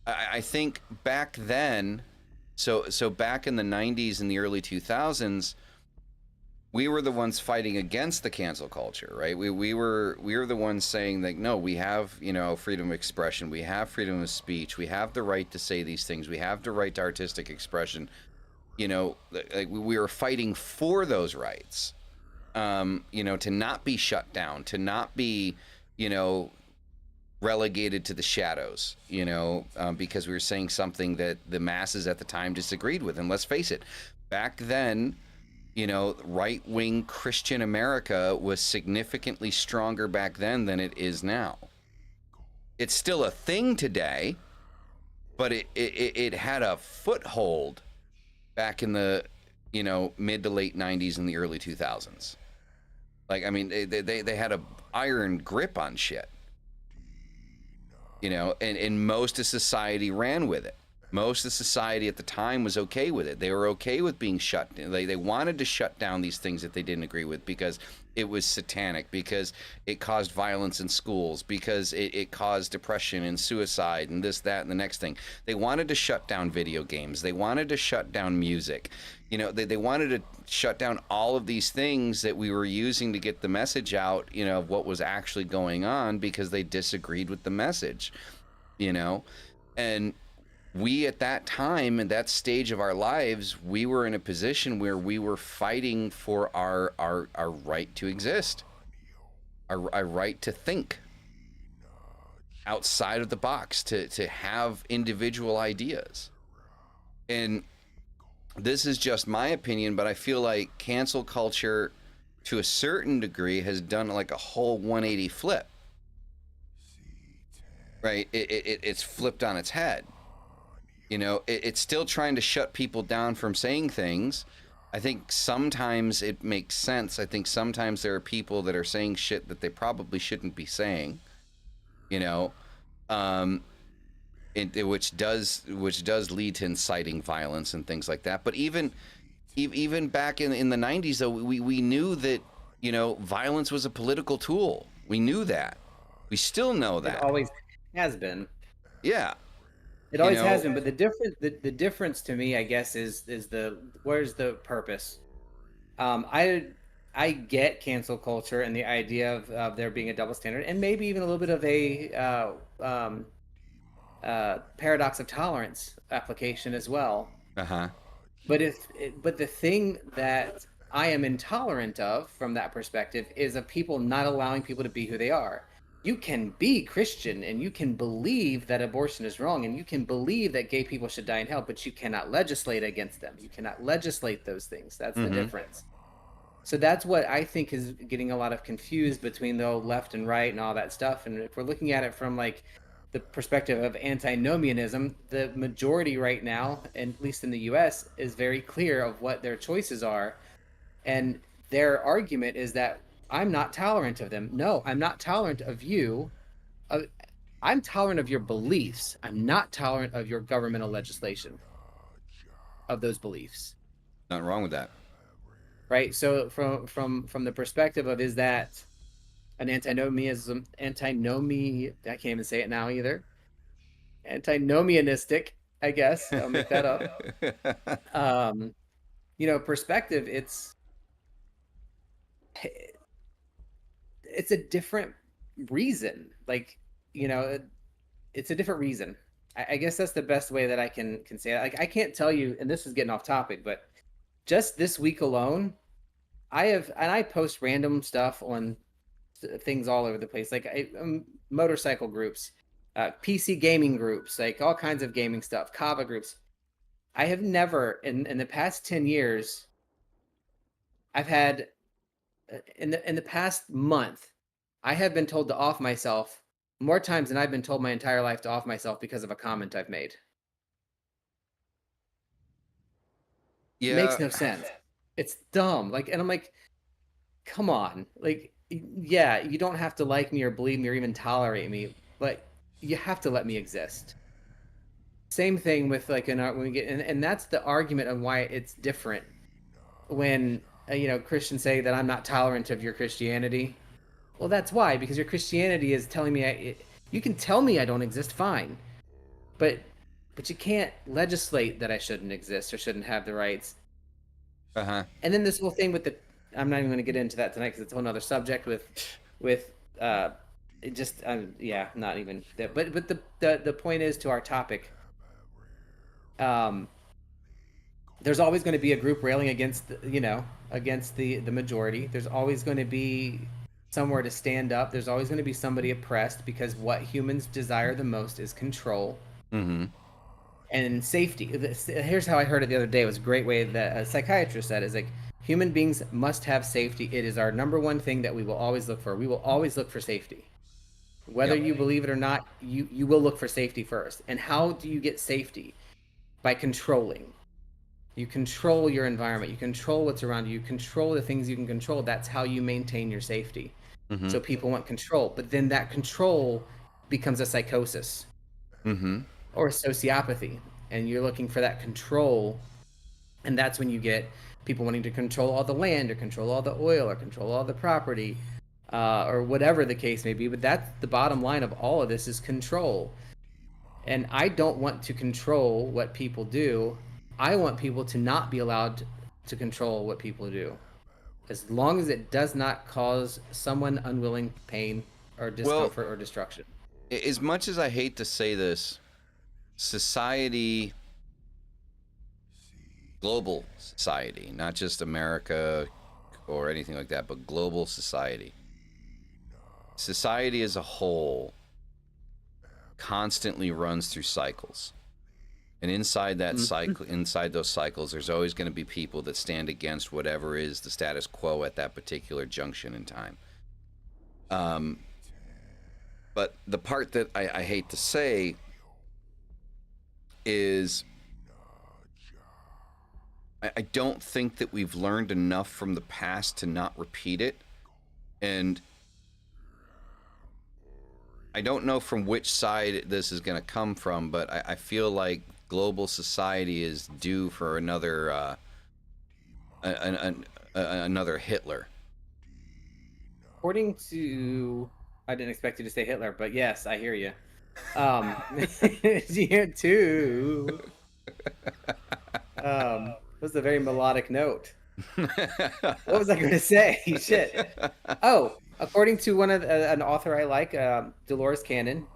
I think back then, so back in the 90s and the early 2000s. We were the ones fighting against the cancel culture, right? We were the ones saying like, no, we have, you know, freedom of expression, we have freedom of speech, we have the right to say these things, we have the right to artistic expression. You know, like we were fighting for those rights. You know, to not be shut down, to not be, you know, relegated to the shadows, you know, because we were saying something that the masses at the time disagreed with. And let's face it, back then, you know, right-wing Christian America was significantly stronger back then than it is now. It's still a thing today, but it had a foothold back in the, you know, mid to late 90s and the early 2000s. Like, I mean, they had a iron grip on shit. You know, and most of society ran with it. Most of society at the time was okay with it. They were okay with being shut down. They wanted to shut down these things that they didn't agree with because it was satanic, because it caused violence in schools, because it caused depression and suicide and this, that, and the next thing. They wanted to shut down video games. They wanted to shut down music. You know, they wanted to shut down all of these things that we were using to get the message out, you know, of what was actually going on because they disagreed with the message, you know. And we at that time, at that stage of our lives, we were in a position where we were fighting for our right to exist. our right to think outside of the box, to have individual ideas. And this is just my opinion, but I feel like cancel culture to a certain degree has done like a whole 180 flip, right? It's flipped on its head. You know, it's still trying to shut people down from saying things. I think sometimes it makes sense. I think sometimes there are people that are saying shit that they probably shouldn't be saying, you know, which does lead to inciting violence and things like that. But even back in the 90s, though, we knew that, you know, violence was a political tool. We knew that. We still know that. It always has been. Yeah. It always has been, but the difference to me, I guess, is where's the purpose? I get cancel culture and the idea of there being a double standard, and maybe even a little bit of a paradox of tolerance application as well. Uh-huh. But the thing that I am intolerant of from that perspective is of people not allowing people to be who they are. You can be Christian and you can believe that abortion is wrong and you can believe that gay people should die in hell, but you cannot legislate against them. You cannot legislate those things. That's the difference. So that's what I think is getting a lot of confused between the left and right and all that stuff. And if we're looking at it from like the perspective of antinomianism, the majority right now, and at least in the US, is very clear of what their choices are. And their argument is that I'm not tolerant of them. No, I'm not tolerant of you. I'm tolerant of your beliefs. I'm not tolerant of your governmental legislation of those beliefs. Nothing wrong with that. Right? So from the perspective of, is that an antinomianism, I can't even say it now either. Antinomianistic, I guess. I'll make that up. You know, perspective, it's a different reason. Like, you know, it's a different reason. I guess that's the best way that I can say it. Like, I can't tell you, and this is getting off topic, but just this week alone, I post random stuff on things all over the place, like motorcycle groups, PC gaming groups, like all kinds of gaming stuff, Kava groups. I have never in the past 10 years, I've had in the past month, I have been told to off myself more times than I've been told my entire life to off myself because of a comment I've made. Yeah. It makes no sense. It's dumb. Like, and I'm like, come on. Like, yeah, you don't have to like me or believe me or even tolerate me, but you have to let me exist. Same thing with like when we get, and that's the argument of why it's different when you know, Christians say that I'm not tolerant of your Christianity. Well, that's why, because your Christianity is telling me you can tell me I don't exist, fine, but you can't legislate that I shouldn't exist or shouldn't have the rights. Uh-huh. And then this whole thing with I'm not even going to get into that tonight because it's a whole other subject with it just yeah, not even that. But the point is, to our topic, there's always going to be a group railing against the majority. There's always going to be somewhere to stand up. There's always going to be somebody oppressed, because what humans desire the most is control. Mm-hmm. And safety. Here's how I heard it the other day. It was a great way that a psychiatrist said, is like, human beings must have safety. It is our number one thing that we will always look for. We will always look for safety. Whether you believe it or not, you will look for safety first. And how do you get safety? By controlling. You control your environment. You control what's around you. You control the things you can control. That's how you maintain your safety. Mm-hmm. So people want control. But then that control becomes a psychosis. Mm-hmm. Or sociopathy, and you're looking for that control, and that's when you get people wanting to control all the land or control all the oil or control all the property, or whatever the case may be. But that's the bottom line of all of this, is control. And I don't want to control what people do. I want people to not be allowed to control what people do, as long as it does not cause someone unwilling pain or discomfort or destruction. As much as I hate to say this, society, global society, not just America or anything like that, but global society, society as a whole constantly runs through cycles. And inside that cycle, inside those cycles, there's always going to be people that stand against whatever is the status quo at that particular junction in time. But the part that I hate to say is I don't think that we've learned enough from the past to not repeat it. And I don't know from which side this is going to come from, but I feel like global society is due for another another Hitler. According to, I didn't expect you to say Hitler, but yes, I hear you. Year two. Was a very melodic note. What was I going to say? Shit. Oh, according to one of an author I like, Dolores Cannon.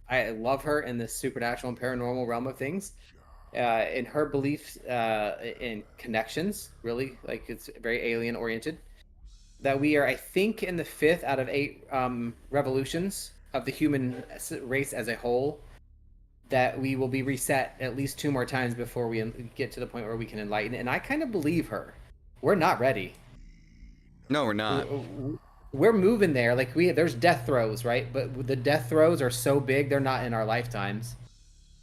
I love her in the supernatural and paranormal realm of things. In her beliefs in connections, really, like it's very alien oriented. That we are, I think, in the 5th out of 8 revolutions of the human race as a whole. That we will be reset at least 2 more times before we get to the point where we can enlighten. And I kind of believe her. We're not ready. No, we're not. We're moving there. Like there's death throes, right? But the death throes are so big, they're not in our lifetimes.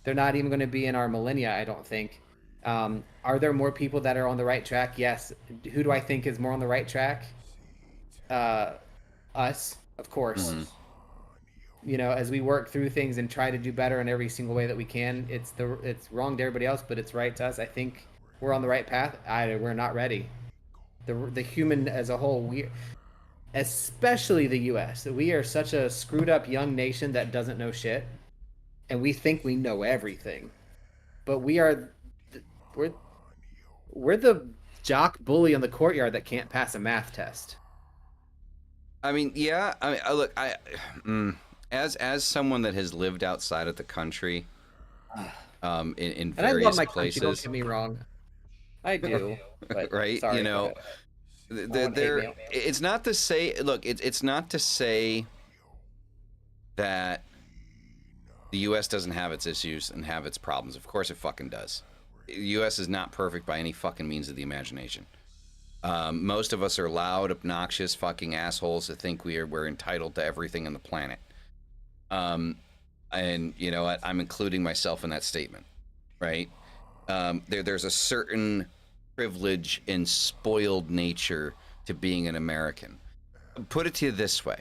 They're not even going to be in our millennia, I don't think. Are there more people that are on the right track? Yes. Who do I think is more on the right track? Us, of course. Mm-hmm. You know, as we work through things and try to do better in every single way that we can, it's wrong to everybody else, but it's right to us. I think we're on the right path. We're not ready. The human as a whole, especially the U.S. We are such a screwed up young nation that doesn't know shit, and we think we know everything, but we're the jock bully in the courtyard that can't pass a math test. I mean, yeah. I mean, look, as someone that has lived outside of the country, in various and I love my places. Country, don't get me wrong, I do. But right? Sorry, you know, it's not to say. Look, it's not to say that the U.S. doesn't have its issues and have its problems. Of course, it fucking does. The U.S. is not perfect by any fucking means of the imagination. Most of us are loud, obnoxious, fucking assholes that think we're entitled to everything on the planet. And you know what? I'm including myself in that statement, right? There's a certain privilege and spoiled nature to being an American. Put it to you this way.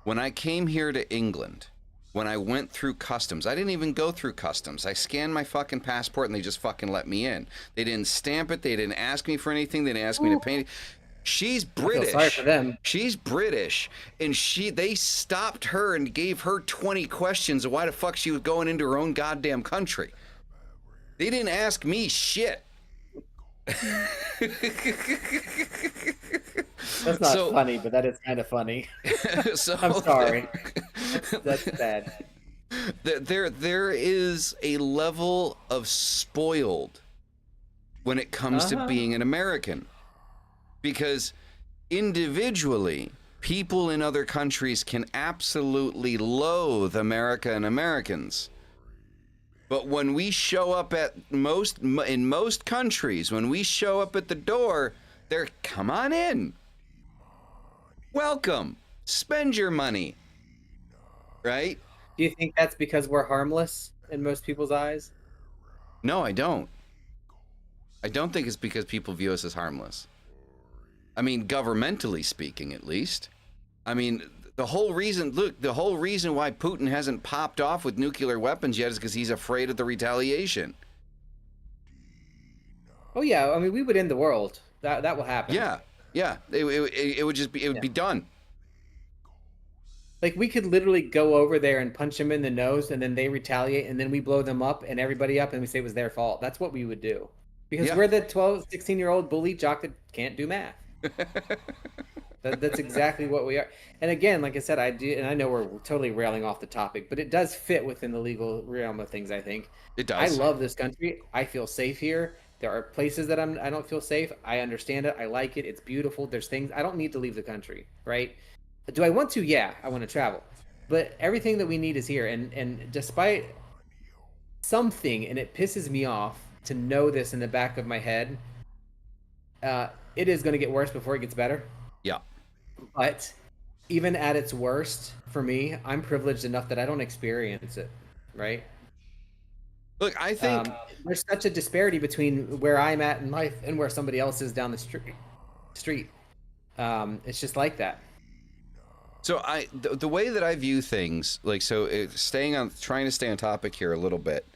When I came here to England, when I went through customs, I didn't even go through customs. I scanned my fucking passport and they just fucking let me in. They didn't stamp it. They didn't ask me for anything. They didn't ask me to pay. She's British. I feel sorry for them. She's British, and they stopped her and gave her 20 questions of why the fuck she was going into her own goddamn country. They didn't ask me shit. That's not funny, but that is kind of funny. So I'm sorry. That's bad. There is a level of spoiled when it comes to being an American. Because individually, people in other countries can absolutely loathe America and Americans. But when we show up in most countries, when we show up at the door, they're, come on in. Welcome. Spend your money. Right? Do you think that's because we're harmless in most people's eyes? No, I don't. I don't think it's because people view us as harmless. I mean, governmentally speaking, at least. I mean, the whole reason why Putin hasn't popped off with nuclear weapons yet is because he's afraid of the retaliation. Oh yeah, I mean, we would end the world. That will happen. Yeah. It would just be, be done. Like, we could literally go over there and punch them in the nose, and then they retaliate, and then we blow them up and everybody up, and we say it was their fault. That's what we would do. Because we're the 12, 16-year-old bully jock that can't do math. That's exactly what we are. And again, like I said, I do, and I know we're totally railing off the topic, but it does fit within the legal realm of things, I think. It does. I love this country. I feel safe here. There are places that I don't feel safe. I understand it. I like it. It's beautiful. There's things I don't need to leave the country, right? Do I want to? Yeah, I want to travel. But everything that we need is here. And despite something, and it pisses me off to know this in the back of my head, it is going to get worse before it gets better. Yeah. But even at its worst, for me, I'm privileged enough that I don't experience it, right? Look, I think There's such a disparity between where I'm at in life and where somebody else is down the street. It's just like that. so. The way that I view things, like, so trying to stay on topic here a little bit.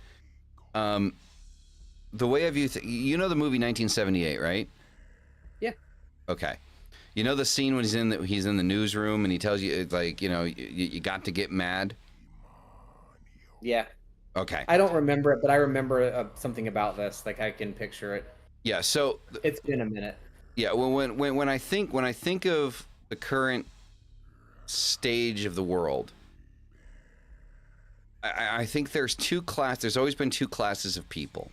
The way I view you know the movie 1978, right? Yeah. Okay. You know the scene when he's in the newsroom and he tells you, like, you got to get mad. Yeah. Okay. I don't remember it, but I remember something about this. Like I can picture it. Yeah. So It's been a minute. yeah. When I think of the current stage of the world, I think there's There's always been two classes of people.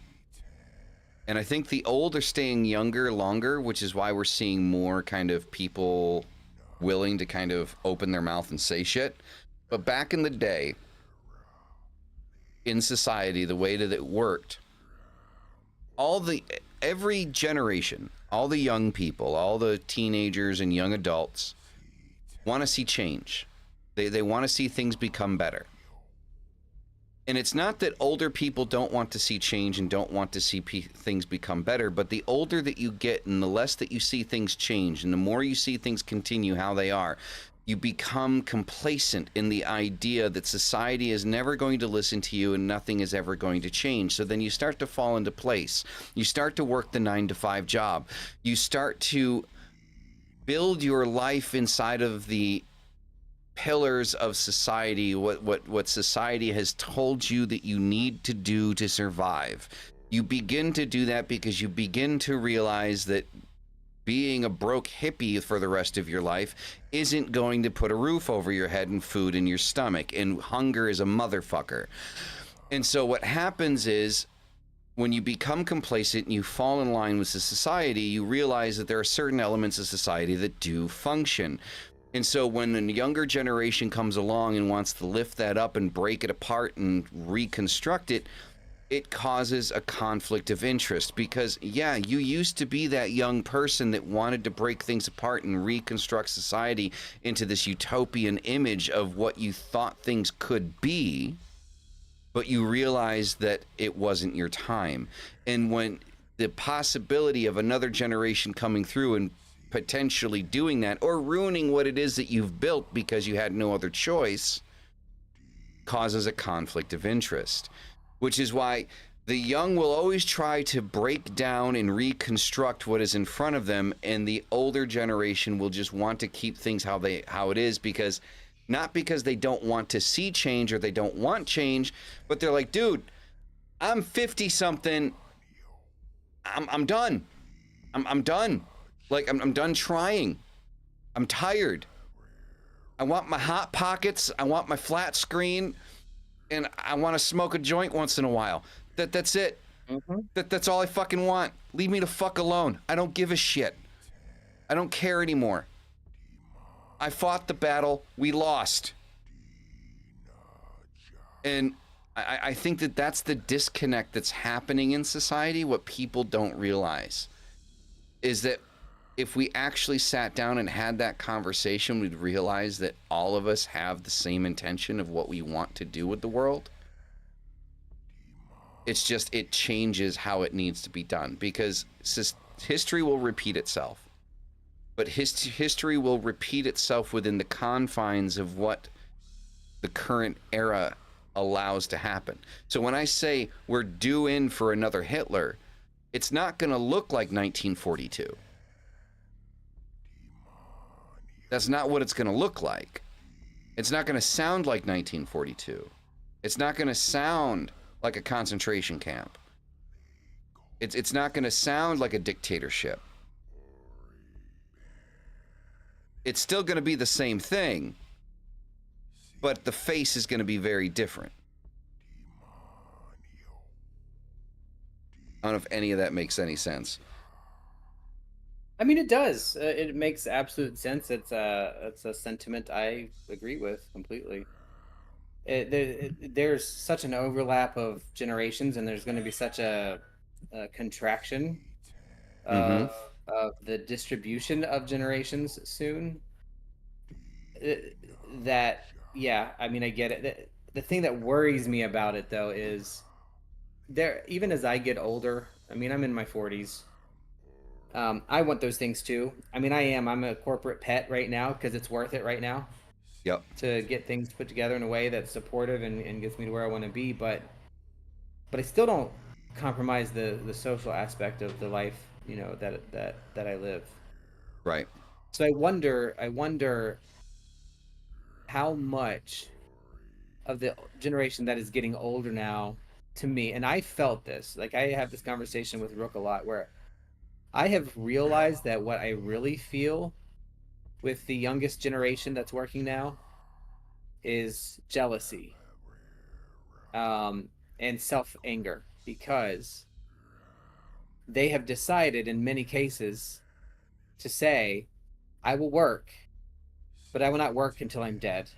And I think the old are staying younger longer, which is why we're seeing more kind of people willing to kind of open their mouth and say shit. But back in the day, in society, the way that it worked, every generation, all the young people, all the teenagers and young adults want to see change. They want to see things become better. And it's not that older people don't want to see change and don't want to see things become better, but the older that you get and the less that you see things change and the more you see things continue how they are, you become complacent in the idea that society is never going to listen to you and nothing is ever going to change. So then you start to fall into place. You start to work the 9-to-5 job. You start to build your life inside of the pillars of society, what society has told you that you need to do to survive. You begin to do that because you begin to realize that being a broke hippie for the rest of your life isn't going to put a roof over your head and food in your stomach, and hunger is a motherfucker. And so what happens is, when you become complacent and you fall in line with the society, you realize that there are certain elements of society that do function. And so when a younger generation comes along and wants to lift that up and break it apart and reconstruct it, it causes a conflict of interest because, yeah, you used to be that young person that wanted to break things apart and reconstruct society into this utopian image of what you thought things could be, but you realized that it wasn't your time. And when the possibility of another generation coming through and potentially doing that or ruining what it is that you've built because you had no other choice causes a conflict of interest, which is why the young will always try to break down and reconstruct what is in front of them, and the older generation will just want to keep things how it is, because not because they don't want to see change or they don't want change, but they're like, dude, I'm 50 something, I'm done. I'm done. Like, I'm done trying. I'm tired. I want my Hot Pockets. I want my flat screen. And I want to smoke a joint once in a while. That's it. Mm-hmm. That's all I fucking want. Leave me the fuck alone. I don't give a shit. I don't care anymore. I fought the battle. We lost. And I think that that's the disconnect that's happening in society. What people don't realize is that if we actually sat down and had that conversation, we'd realize that all of us have the same intention of what we want to do with the world. It's just, it changes how it needs to be done, because history will repeat itself. But history will repeat itself within the confines of what the current era allows to happen. So when I say we're due in for another Hitler, it's not going to look like 1942. That's not what it's going to look like. It's not going to sound like 1942. It's not going to sound like a concentration camp. It's not going to sound like a dictatorship. It's still going to be the same thing, but the face is going to be very different. I don't know if any of that makes any sense. I mean, it does. It makes absolute sense. It's a sentiment I agree with completely. There's such an overlap of generations, and there's going to be such a contraction Mm-hmm. of the distribution of generations soon. Uh, that yeah, I mean, I get it. The thing that worries me about it though is there. Even as I get older, I mean, I'm in my 40s. I want those things too. I mean, I'm a corporate pet right now because it's worth it right now Yep. to get things put together in a way that's supportive and gets me to where I want to be. But I still don't compromise the social aspect of the life, that I live. Right. So I wonder how much of the generation that is getting older now, to me, and I felt this, like I have this conversation with Rook a lot, where I have realized that what I really feel with the youngest generation that's working now is jealousy, and self anger, because they have decided in many cases to say, I will work, but I will not work until I'm dead.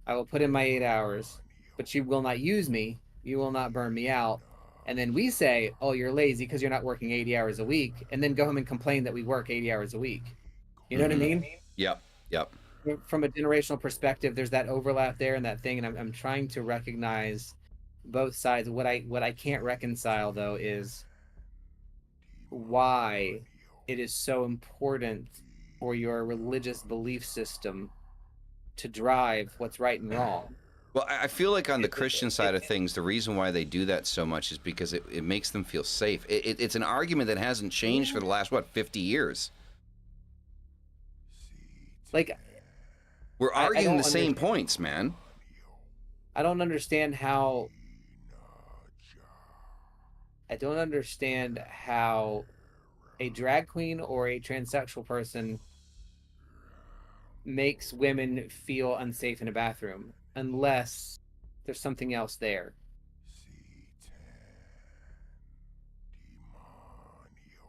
I will put in my 8 hours, but you will not use me. You will not burn me out. And then we say, oh, you're lazy because you're not working 80 hours a week. And then go home and complain that we work 80 hours a week. You know what I Mm-hmm. mean? Yep. Yep. From a generational perspective, there's that overlap there and that thing. And I'm trying to recognize both sides. What I can't reconcile, though, is why it is so important for your religious belief system to drive what's right and wrong. Well, I feel like on the It, Christian it, side of things, the reason why they do that so much is because it makes them feel safe. It's an argument that hasn't changed for the last, 50 years? like We're I arguing don't the same understand. points, man. I don't understand how I don't understand how a drag queen or a transsexual person makes women feel unsafe in a bathroom unless there's something else there.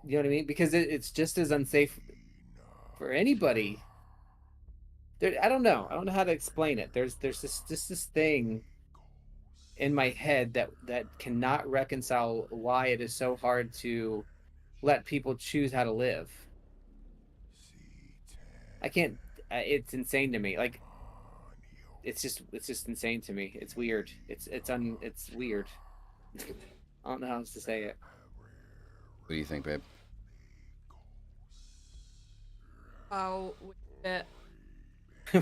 You know what I mean? Because it's just as unsafe for anybody. I don't know. I don't know how to explain it. There's this thing in my head that cannot reconcile why it is so hard to let people choose how to live. I can't. It's insane to me. Like it's just insane to me. It's weird. It's weird. I don't know how else to say it. What do you think, babe? Well, it,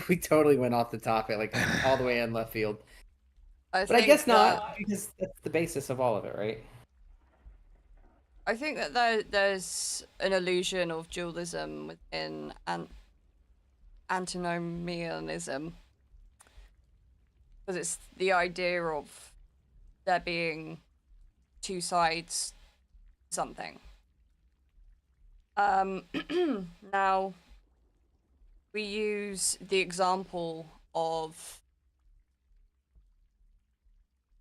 We totally went off the topic, like all the way in left field. I But I think guess that not, because that's the basis of all of it, right? there's an illusion of dualism within antinomianism, because it's the idea of there being two sides to something. Now we use the example of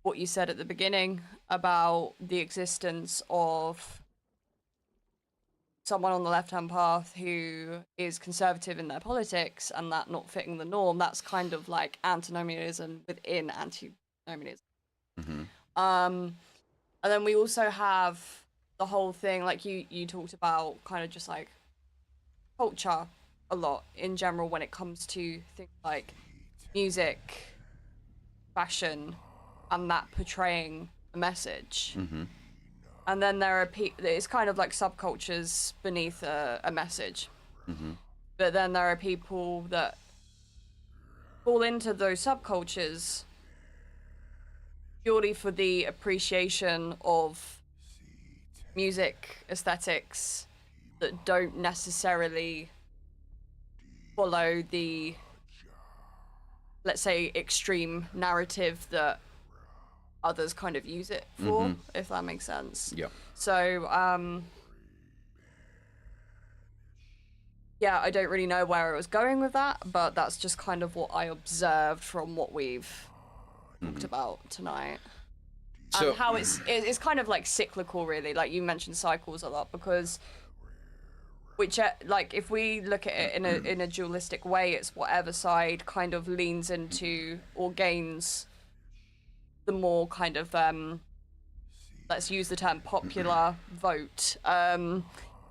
what you said at the beginning about the existence of someone on the left-hand path who is conservative in their politics and that not fitting the norm. That's kind of like antinomianism within antinomianism. Mm-hmm. And then we also have the whole thing, like you talked about, kind of just like culture a lot in general when it comes to things like music, fashion, and that portraying a message. Mm-hmm. And then there are people, it's kind of like subcultures beneath a message. Mm-hmm. But then there are people that fall into those subcultures purely for the appreciation of music aesthetics that don't necessarily follow the, let's say, extreme narrative that others kind of use it for, if that makes sense. Yeah. So, yeah, I don't really know where I was going with that, but that's just kind of what I observed from what we've talked about tonight. So, And how it's kind of like cyclical, really. Like you mentioned cycles a lot, because which like if we look at it in a dualistic way, it's whatever side kind of leans into or gains the more kind of let's use the term popular vote,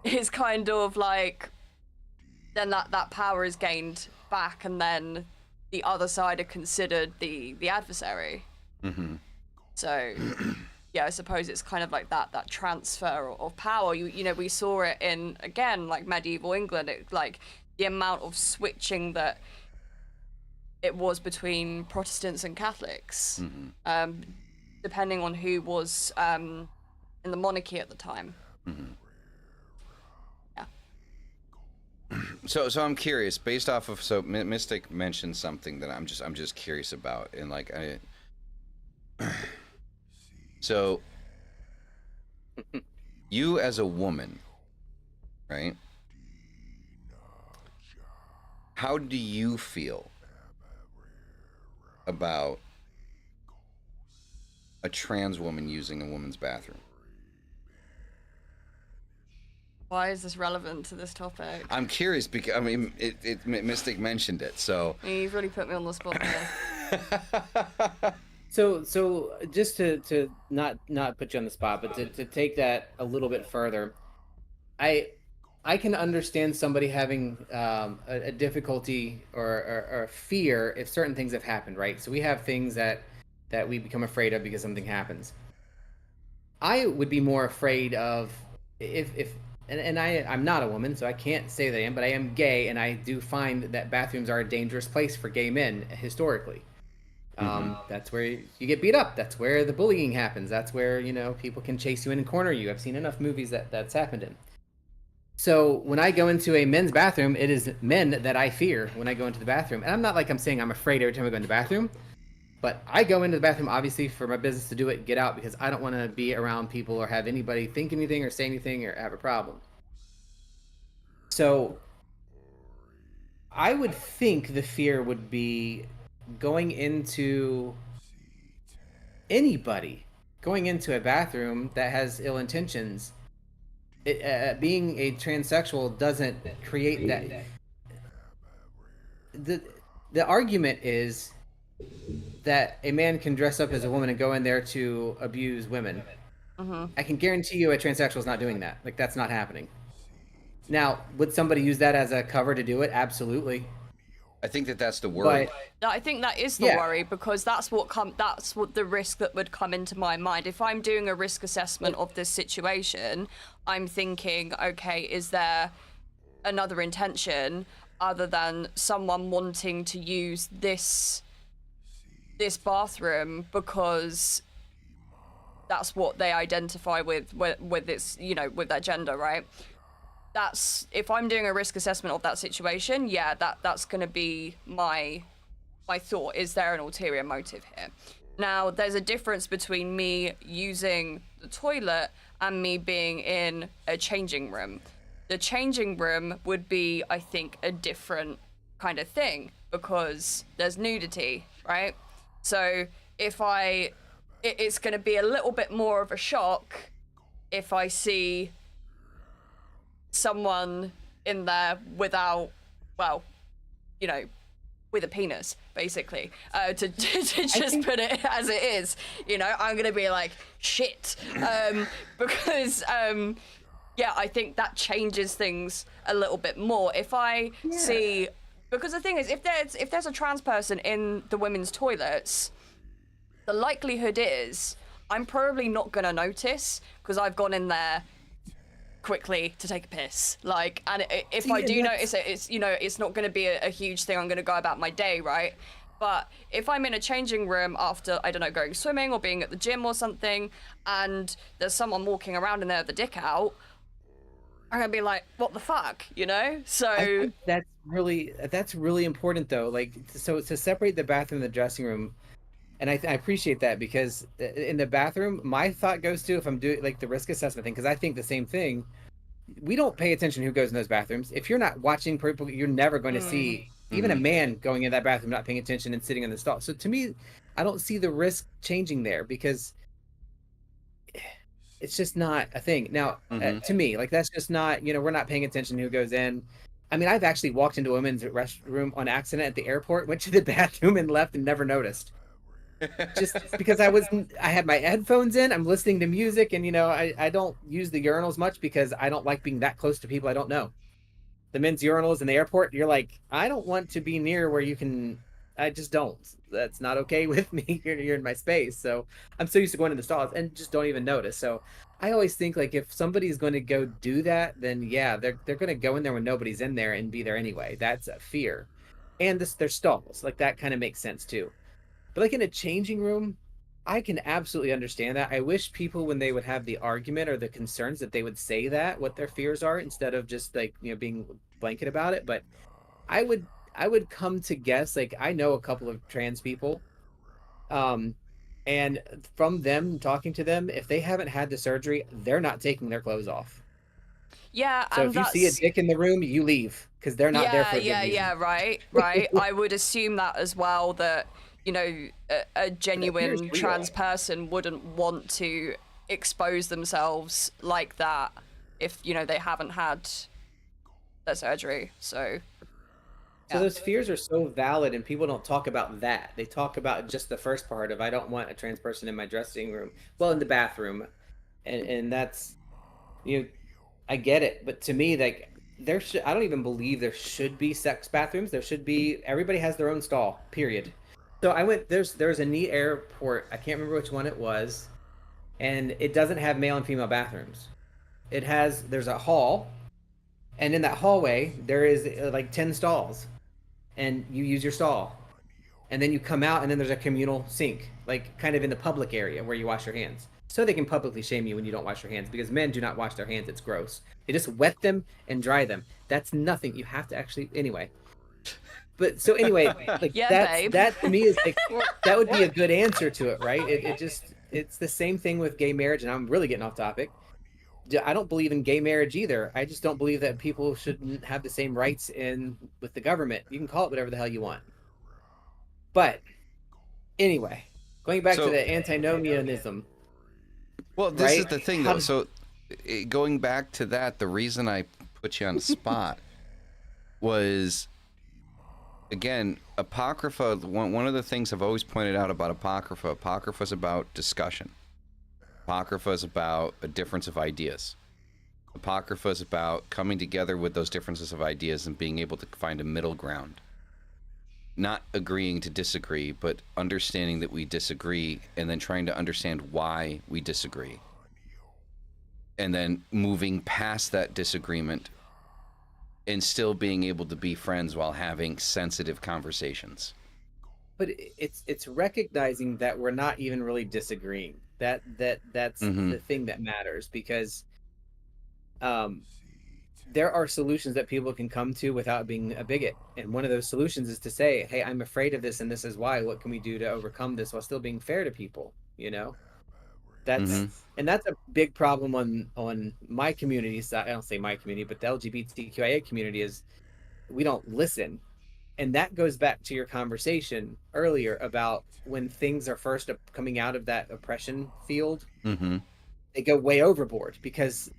is kind of like then that power is gained back, and then the other side are considered the adversary. So yeah, I suppose it's kind of like that transfer of power. You know, we saw it in, again, like medieval England, like the amount of switching that it was between Protestants and Catholics, depending on who was in the monarchy at the time. Yeah. So I'm curious, based off of, so Mystic mentioned something that I'm just curious about, and like so you as a woman, right? How do you feel about a trans woman using a woman's bathroom? Why is this relevant to this topic? I'm curious because, I mean, Mystic mentioned it, so. You've really put me on the spot there. So just to not put you on the spot, but to take that a little bit further, I can understand somebody having a difficulty or a fear if certain things have happened, right? So we have things that we become afraid of because something happens. I would be more afraid of if I'm not a woman, so I can't say that I am, but I am gay, and I do find that bathrooms are a dangerous place for gay men historically. That's where you get beat up. That's where the bullying happens. That's where, you know, people can chase you in and corner you. I've seen enough movies that's happened in. So when I go into a men's bathroom, it is men that I fear when I go into the bathroom. And I'm not like I'm saying I'm afraid every time I go into the bathroom, but I go into the bathroom obviously for my business to do it, get out, because I don't want to be around people or have anybody think anything or say anything or have a problem. So I would think the fear would be going into anybody going into a bathroom that has ill intentions. Being a transsexual doesn't create that. The argument is that a man can dress up as a woman and go in there to abuse women. I can guarantee you a transsexual is not doing that. Like, that's not happening. Now, would somebody use that as a cover to do it? Absolutely. I think that's the worry. But I think that is the worry, because that's what the risk that would come into my mind. If I'm doing a risk assessment of this situation, I'm thinking, okay, is there another intention other than someone wanting to use this bathroom because that's what they identify with its, you know, with their gender, right? That's, if I'm doing a risk assessment of that situation, yeah, that's going to be my thought. Is there an ulterior motive here? Now, there's a difference between me using the toilet and me being in a changing room. The changing room would be, I think, a different kind of thing because there's nudity, right? So it's going to be a little bit more of a shock if I see someone in there without, well, you know, with a penis, basically, to just put it as it is. You know, I'm gonna be like, shit, because yeah, I think that changes things a little bit more. If I see, because the thing is, if there's a trans person in the women's toilets, the likelihood is I'm probably not gonna notice because I've gone in there quickly to take a piss, like, and if I do notice it, it's, you know, it's not going to be a huge thing. I'm going to go about my day, right? But if I'm in a changing room after, I don't know, going swimming or being at the gym or something, and there's someone walking around in there with the dick out, I'm gonna be like, what the fuck, you know? So I think that's really important though. Like, so to separate the bathroom and the dressing room. And I appreciate that, because in the bathroom, my thought goes to, if I'm doing like the risk assessment thing, because I think the same thing. We don't pay attention who goes in those bathrooms. If you're not watching people, you're never going to see even a man going in that bathroom, not paying attention and sitting in the stall. So to me, I don't see the risk changing there, because it's just not a thing. Now, to me, like that's just not, we're not paying attention to who goes in. I mean, I've actually walked into a women's restroom on accident at the airport, went to the bathroom and left and never noticed. Just because I had my headphones in, I'm listening to music, and I don't use the urinals much because I don't like being that close to people I don't know. The men's urinals in the airport, you're like, I don't want to be near where you can. I just don't. That's not okay with me. You're in my space. So I'm so used to going to the stalls and just don't even notice. So I always think like if somebody's going to go do that, then yeah, they're going to go in there when nobody's in there and be there anyway. That's a fear. And their stalls, like that kind of makes sense too. But like in a changing room, I can absolutely understand that. I wish people, when they would have the argument or the concerns, that they would say that what their fears are instead of just like being blanket about it. But I would come to guess, like I know a couple of trans people, um, and from them talking to them, if they haven't had the surgery, they're not taking their clothes off. Yeah, So and if you see a that's dick in the room, you leave because they're not there for a good reason. yeah, right. I would assume that as well, that a genuine trans person wouldn't want to expose themselves like that if they haven't had their surgery. So those fears are so valid, and people don't talk about that. They talk about just the first part of I don't want a trans person in my dressing room, well, in the bathroom, and that's I get it, but to me, like I don't even believe there should be sex bathrooms. There should be, everybody has their own stall. Period. So I went, there's a neat airport, I can't remember which one it was, and it doesn't have male and female bathrooms. There's a hall, and in that hallway there is like 10 stalls, and you use your stall, and then you come out, and then there's a communal sink, like kind of in the public area where you wash your hands, so they can publicly shame you when you don't wash your hands, because men do not wash their hands. It's gross. They just wet them and dry them. That's nothing. You have to actually, anyway. But so anyway, like that to me is like, that would be a good answer to it, right? It's the same thing with gay marriage, and I'm really getting off topic. I don't believe in gay marriage either. I just don't believe that people shouldn't have the same rights with the government. You can call it whatever the hell you want. But anyway, going back to the antinomianism. Well, this is the thing, though. So going back to that, the reason I put you on the spot was, again, Apocrypha, one of the things I've always pointed out about Apocrypha is about discussion. Apocrypha is about a difference of ideas. Apocrypha is about coming together with those differences of ideas and being able to find a middle ground. Not agreeing to disagree, but understanding that we disagree and then trying to understand why we disagree. And then moving past that disagreement and still being able to be friends while having sensitive conversations. But it's recognizing that we're not even really disagreeing. That's the thing that matters, because there are solutions that people can come to without being a bigot. And one of those solutions is to say, hey, I'm afraid of this and this is why. What can we do to overcome this while still being fair to people? And that's a big problem on my community side. I don't say my community, but the LGBTQIA community is we don't listen. And that goes back to your conversation earlier about when things are first coming out of that oppression field, they go way overboard. Because,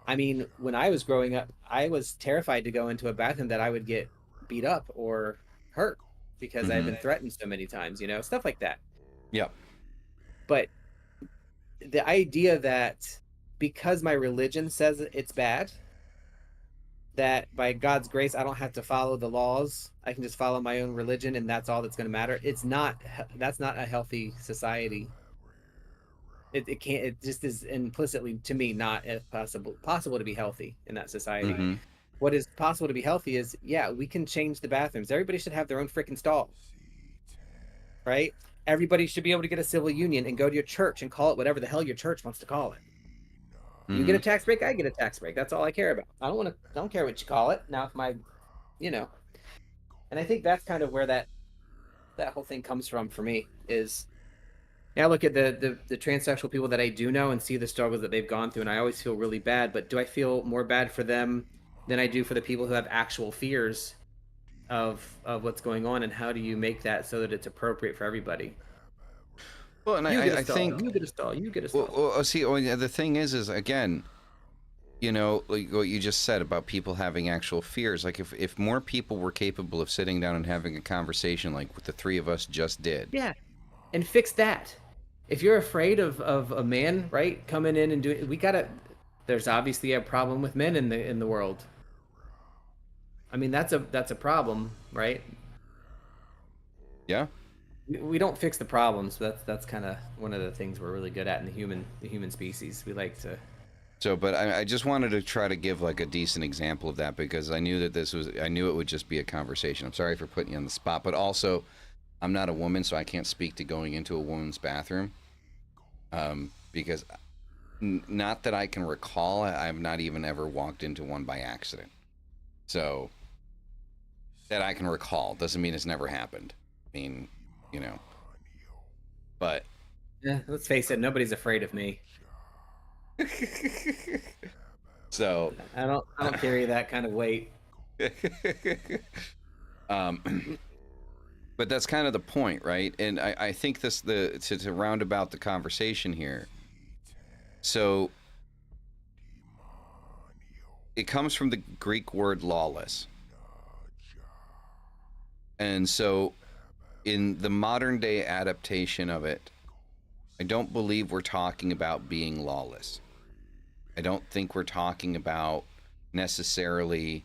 I mean, when I was growing up, I was terrified to go into a bathroom that I would get beat up or hurt because I've been threatened so many times, stuff like that. Yeah. But the idea that because my religion says it's bad, that by God's grace, I don't have to follow the laws. I can just follow my own religion, and that's all that's going to matter. That's not a healthy society. It can't. It just is implicitly, to me, not possible to be healthy in that society. What is possible to be healthy is, yeah, we can change the bathrooms. Everybody should have their own freaking stall, right? Everybody should be able to get a civil union and go to your church and call it whatever the hell your church wants to call it. You get a tax break, I get a tax break. That's all I care about. I don't care what you call it. Now, if and I think that's kind of where that whole thing comes from for me is, I look at the transsexual people that I do know and see the struggles that they've gone through, and I always feel really bad. But do I feel more bad for them than I do for the people who have actual fears of what's going on, and how do you make that so that it's appropriate for everybody? Well, and You get a I stall. think You get a stall. You get a stall. well, see, yeah, the thing is again, like what you just said about people having actual fears. Like if more people were capable of sitting down and having a conversation like what the three of us just did. Yeah, and fix that. If you're afraid of a man, right, coming in and doing, we gotta. There's obviously a problem with men in the world. I mean, that's a problem, right? Yeah. We don't fix the problems. But that's kind of one of the things we're really good at in the human species. We like to. So, but I just wanted to try to give like a decent example of that because I knew that I knew it would just be a conversation. I'm sorry for putting you on the spot, but also I'm not a woman, so I can't speak to going into a woman's bathroom. Because not that I can recall, I've not even ever walked into one by accident. So that I can recall doesn't mean it's never happened. I mean, but Yeah, let's face it. Nobody's afraid of me. so I don't carry that kind of weight. But that's kind of the point, right? And I think to round about the conversation here. So it comes from the Greek word lawless. And so in the modern day adaptation of it, I don't believe we're talking about being lawless. I don't think we're talking about necessarily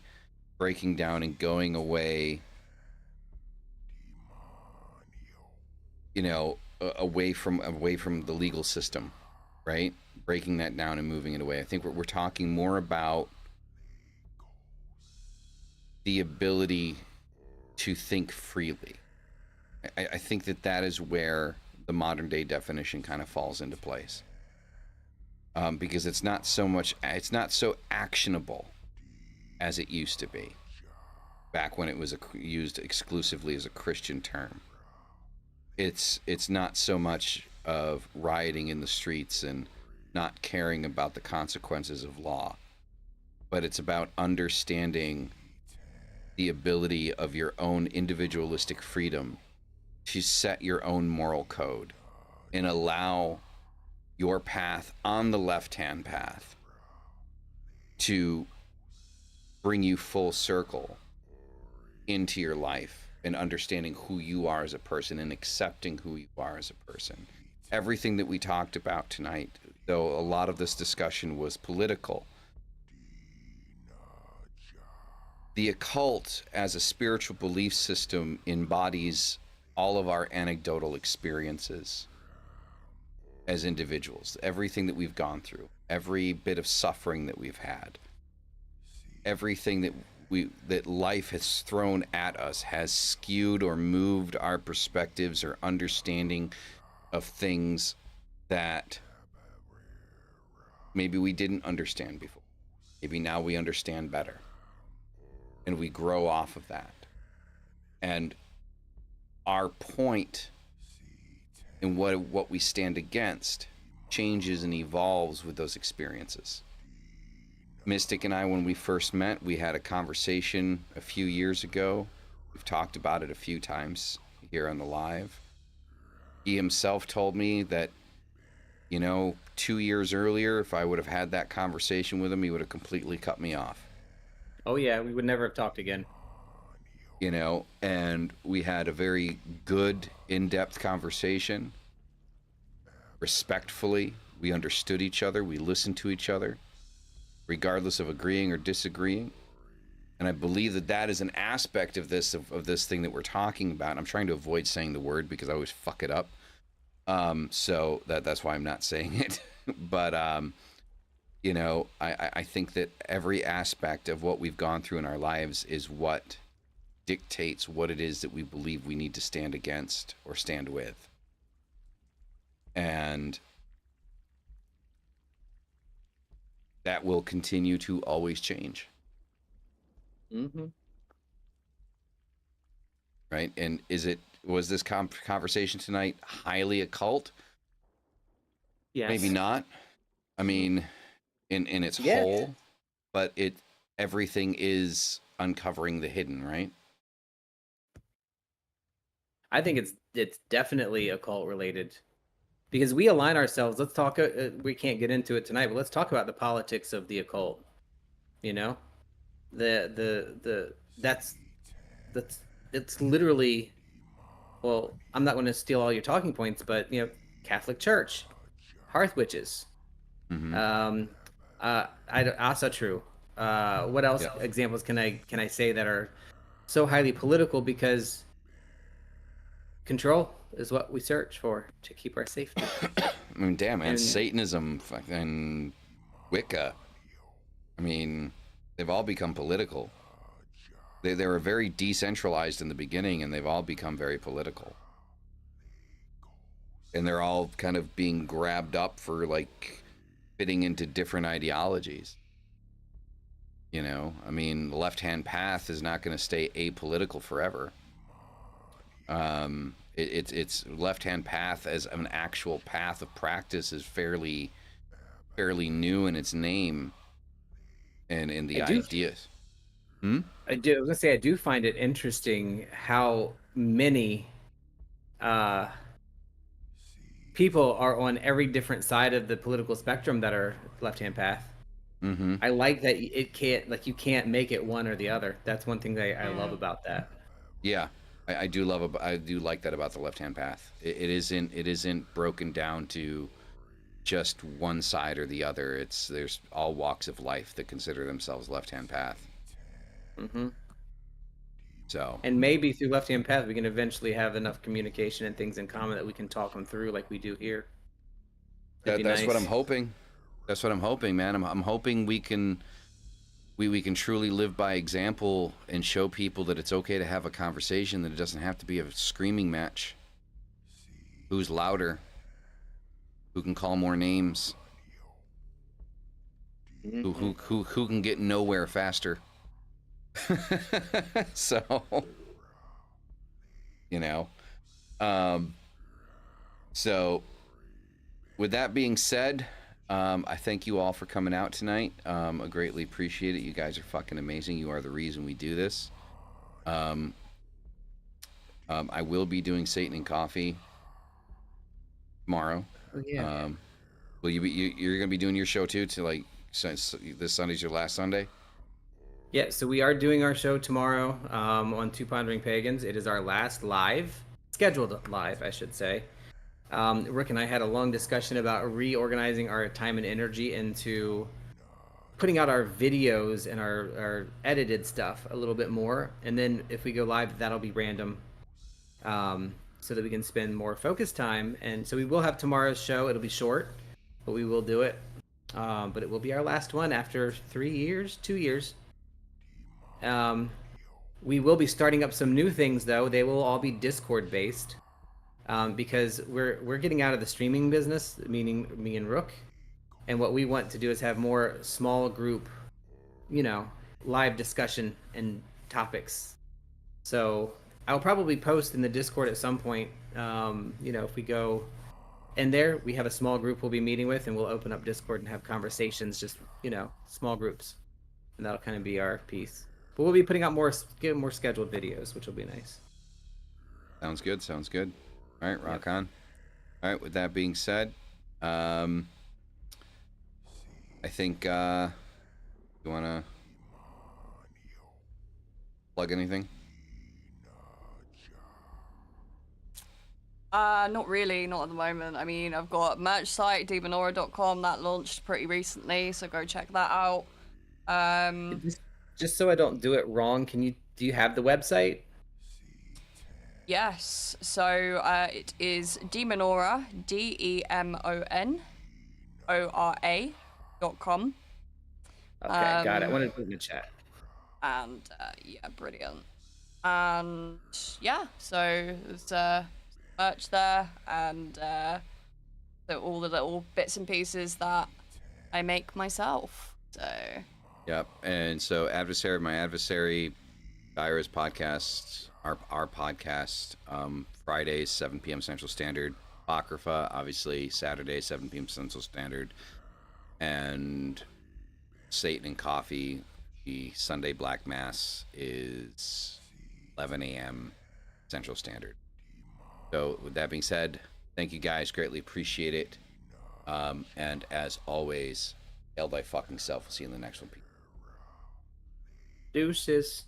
breaking down and going away, away from the legal system, right? Breaking that down and moving it away. I think we're talking more about the ability to think freely. I think that is where the modern day definition kind of falls into place. Because it's not so actionable as it used to be back when it was used exclusively as a Christian term. It's not so much of rioting in the streets and not caring about the consequences of law, but it's about understanding the ability of your own individualistic freedom to set your own moral code and allow your path on the left-hand path to bring you full circle into your life and understanding who you are as a person and accepting who you are as a person. Everything that we talked about tonight, though a lot of this discussion was political, the occult as a spiritual belief system embodies all of our anecdotal experiences as individuals, everything that we've gone through, every bit of suffering that we've had, everything that life has thrown at us has skewed or moved our perspectives or understanding of things that maybe we didn't understand before. Maybe now we understand better. And we grow off of that. And our point in what we stand against changes and evolves with those experiences. Mystic and I, when we first met, we had a conversation a few years ago. We've talked about it a few times here on the live. He himself told me that, 2 years earlier, if I would have had that conversation with him, he would have completely cut me off. Oh yeah, we would never have talked again. And we had a very good, in-depth conversation. Respectfully, we understood each other, we listened to each other, regardless of agreeing or disagreeing. And I believe that is an aspect of this thing that we're talking about. I'm trying to avoid saying the word because I always fuck it up. So that's why I'm not saying it. But I think that every aspect of what we've gone through in our lives is what dictates what it is that we believe we need to stand against or stand with. And that will continue to always change. Mm-hmm. Right? And was this conversation tonight highly occult? Yes. Maybe not. I mean, in its whole, but everything is uncovering the hidden, right? I think it's definitely occult related. because we align ourselves. Let's talk. We can't get into it tonight, but let's talk about the politics of the occult. You know, that's it's literally. Well, I'm not going to steal all your talking points, but Catholic Church, hearth witches, Asa True. What else examples can I say that are so highly political? Because control is what we search for to keep our safety. I mean, damn, man, Satanism, fucking Wicca. I mean, they've all become political. They were very decentralized in the beginning, and they've all become very political. And they're all kind of being grabbed up for, like, fitting into different ideologies. You know, I mean, the left-hand path is not going to stay apolitical forever. It's left-hand path as an actual path of practice is fairly new in its name and in the ideas. I was gonna say I do find it interesting how many people are on every different side of the political spectrum that are left-hand path. I like that you can't make it one or the other. That's one thing that I love about that. Yeah, I do like that about the left-hand path. It isn't broken down to just one side or the other. There's all walks of life that consider themselves left-hand path. So, and maybe through left-hand path we can eventually have enough communication and things in common that we can talk them through like we do here. That's nice. What I'm hoping. That's what I'm hoping, man. I'm hoping we can truly live by example and show people that it's okay to have a conversation, that it doesn't have to be a screaming match. Who's louder? Who can call more names? Who can get nowhere faster? So, so with that being said, I thank you all for coming out tonight. I greatly appreciate it. You guys are fucking amazing. You are the reason we do this. I will be doing Satan and Coffee tomorrow. Oh, yeah. Will you be? You're gonna be doing your show too? To like, since this Sunday's your last Sunday. Yeah, so we are doing our show tomorrow on Two Pondering Pagans. It is our last scheduled live, I should say. Rick and I had a long discussion about reorganizing our time and energy into putting out our videos and our edited stuff a little bit more. And then if we go live, that'll be random so that we can spend more focused time. And so we will have tomorrow's show. It'll be short, but we will do it. But it will be our last one after 2 years. We will be starting up some new things, though. They will all be Discord based, because we're getting out of the streaming business, meaning me and Rook, and what we want to do is have more small group, live discussion and topics. So I'll probably post in the Discord at some point. If we go in there, we have a small group we'll be meeting with, and we'll open up Discord and have conversations, just small groups, and that'll kind of be our piece. But we'll be putting out more scheduled videos, which will be nice. Sounds good. All right, rock on. All right, with that being said, I think you want to plug anything? Not really, not at the moment. I mean, I've got a merch site, demonora.com, that launched pretty recently, so go check that out. Just so I don't do it wrong, do you have the website? Yes. So it is Demonora, DEMONORA.com. Okay, got it. I wanted to put it in the chat. And yeah, brilliant. And yeah, so there's merch there, and so all the little bits and pieces that I make myself. So. Yep. And so my adversary, Dyra's podcast, our podcast, Fridays, 7 p.m. Central Standard. Apocrypha, obviously, Saturday, 7 p.m. Central Standard. And Satan and Coffee, the Sunday Black Mass, is 11 a.m. Central Standard. So with that being said, Thank you guys. Greatly appreciate it. And as always, hail thy fucking self. We'll see you in the next one. Deuces.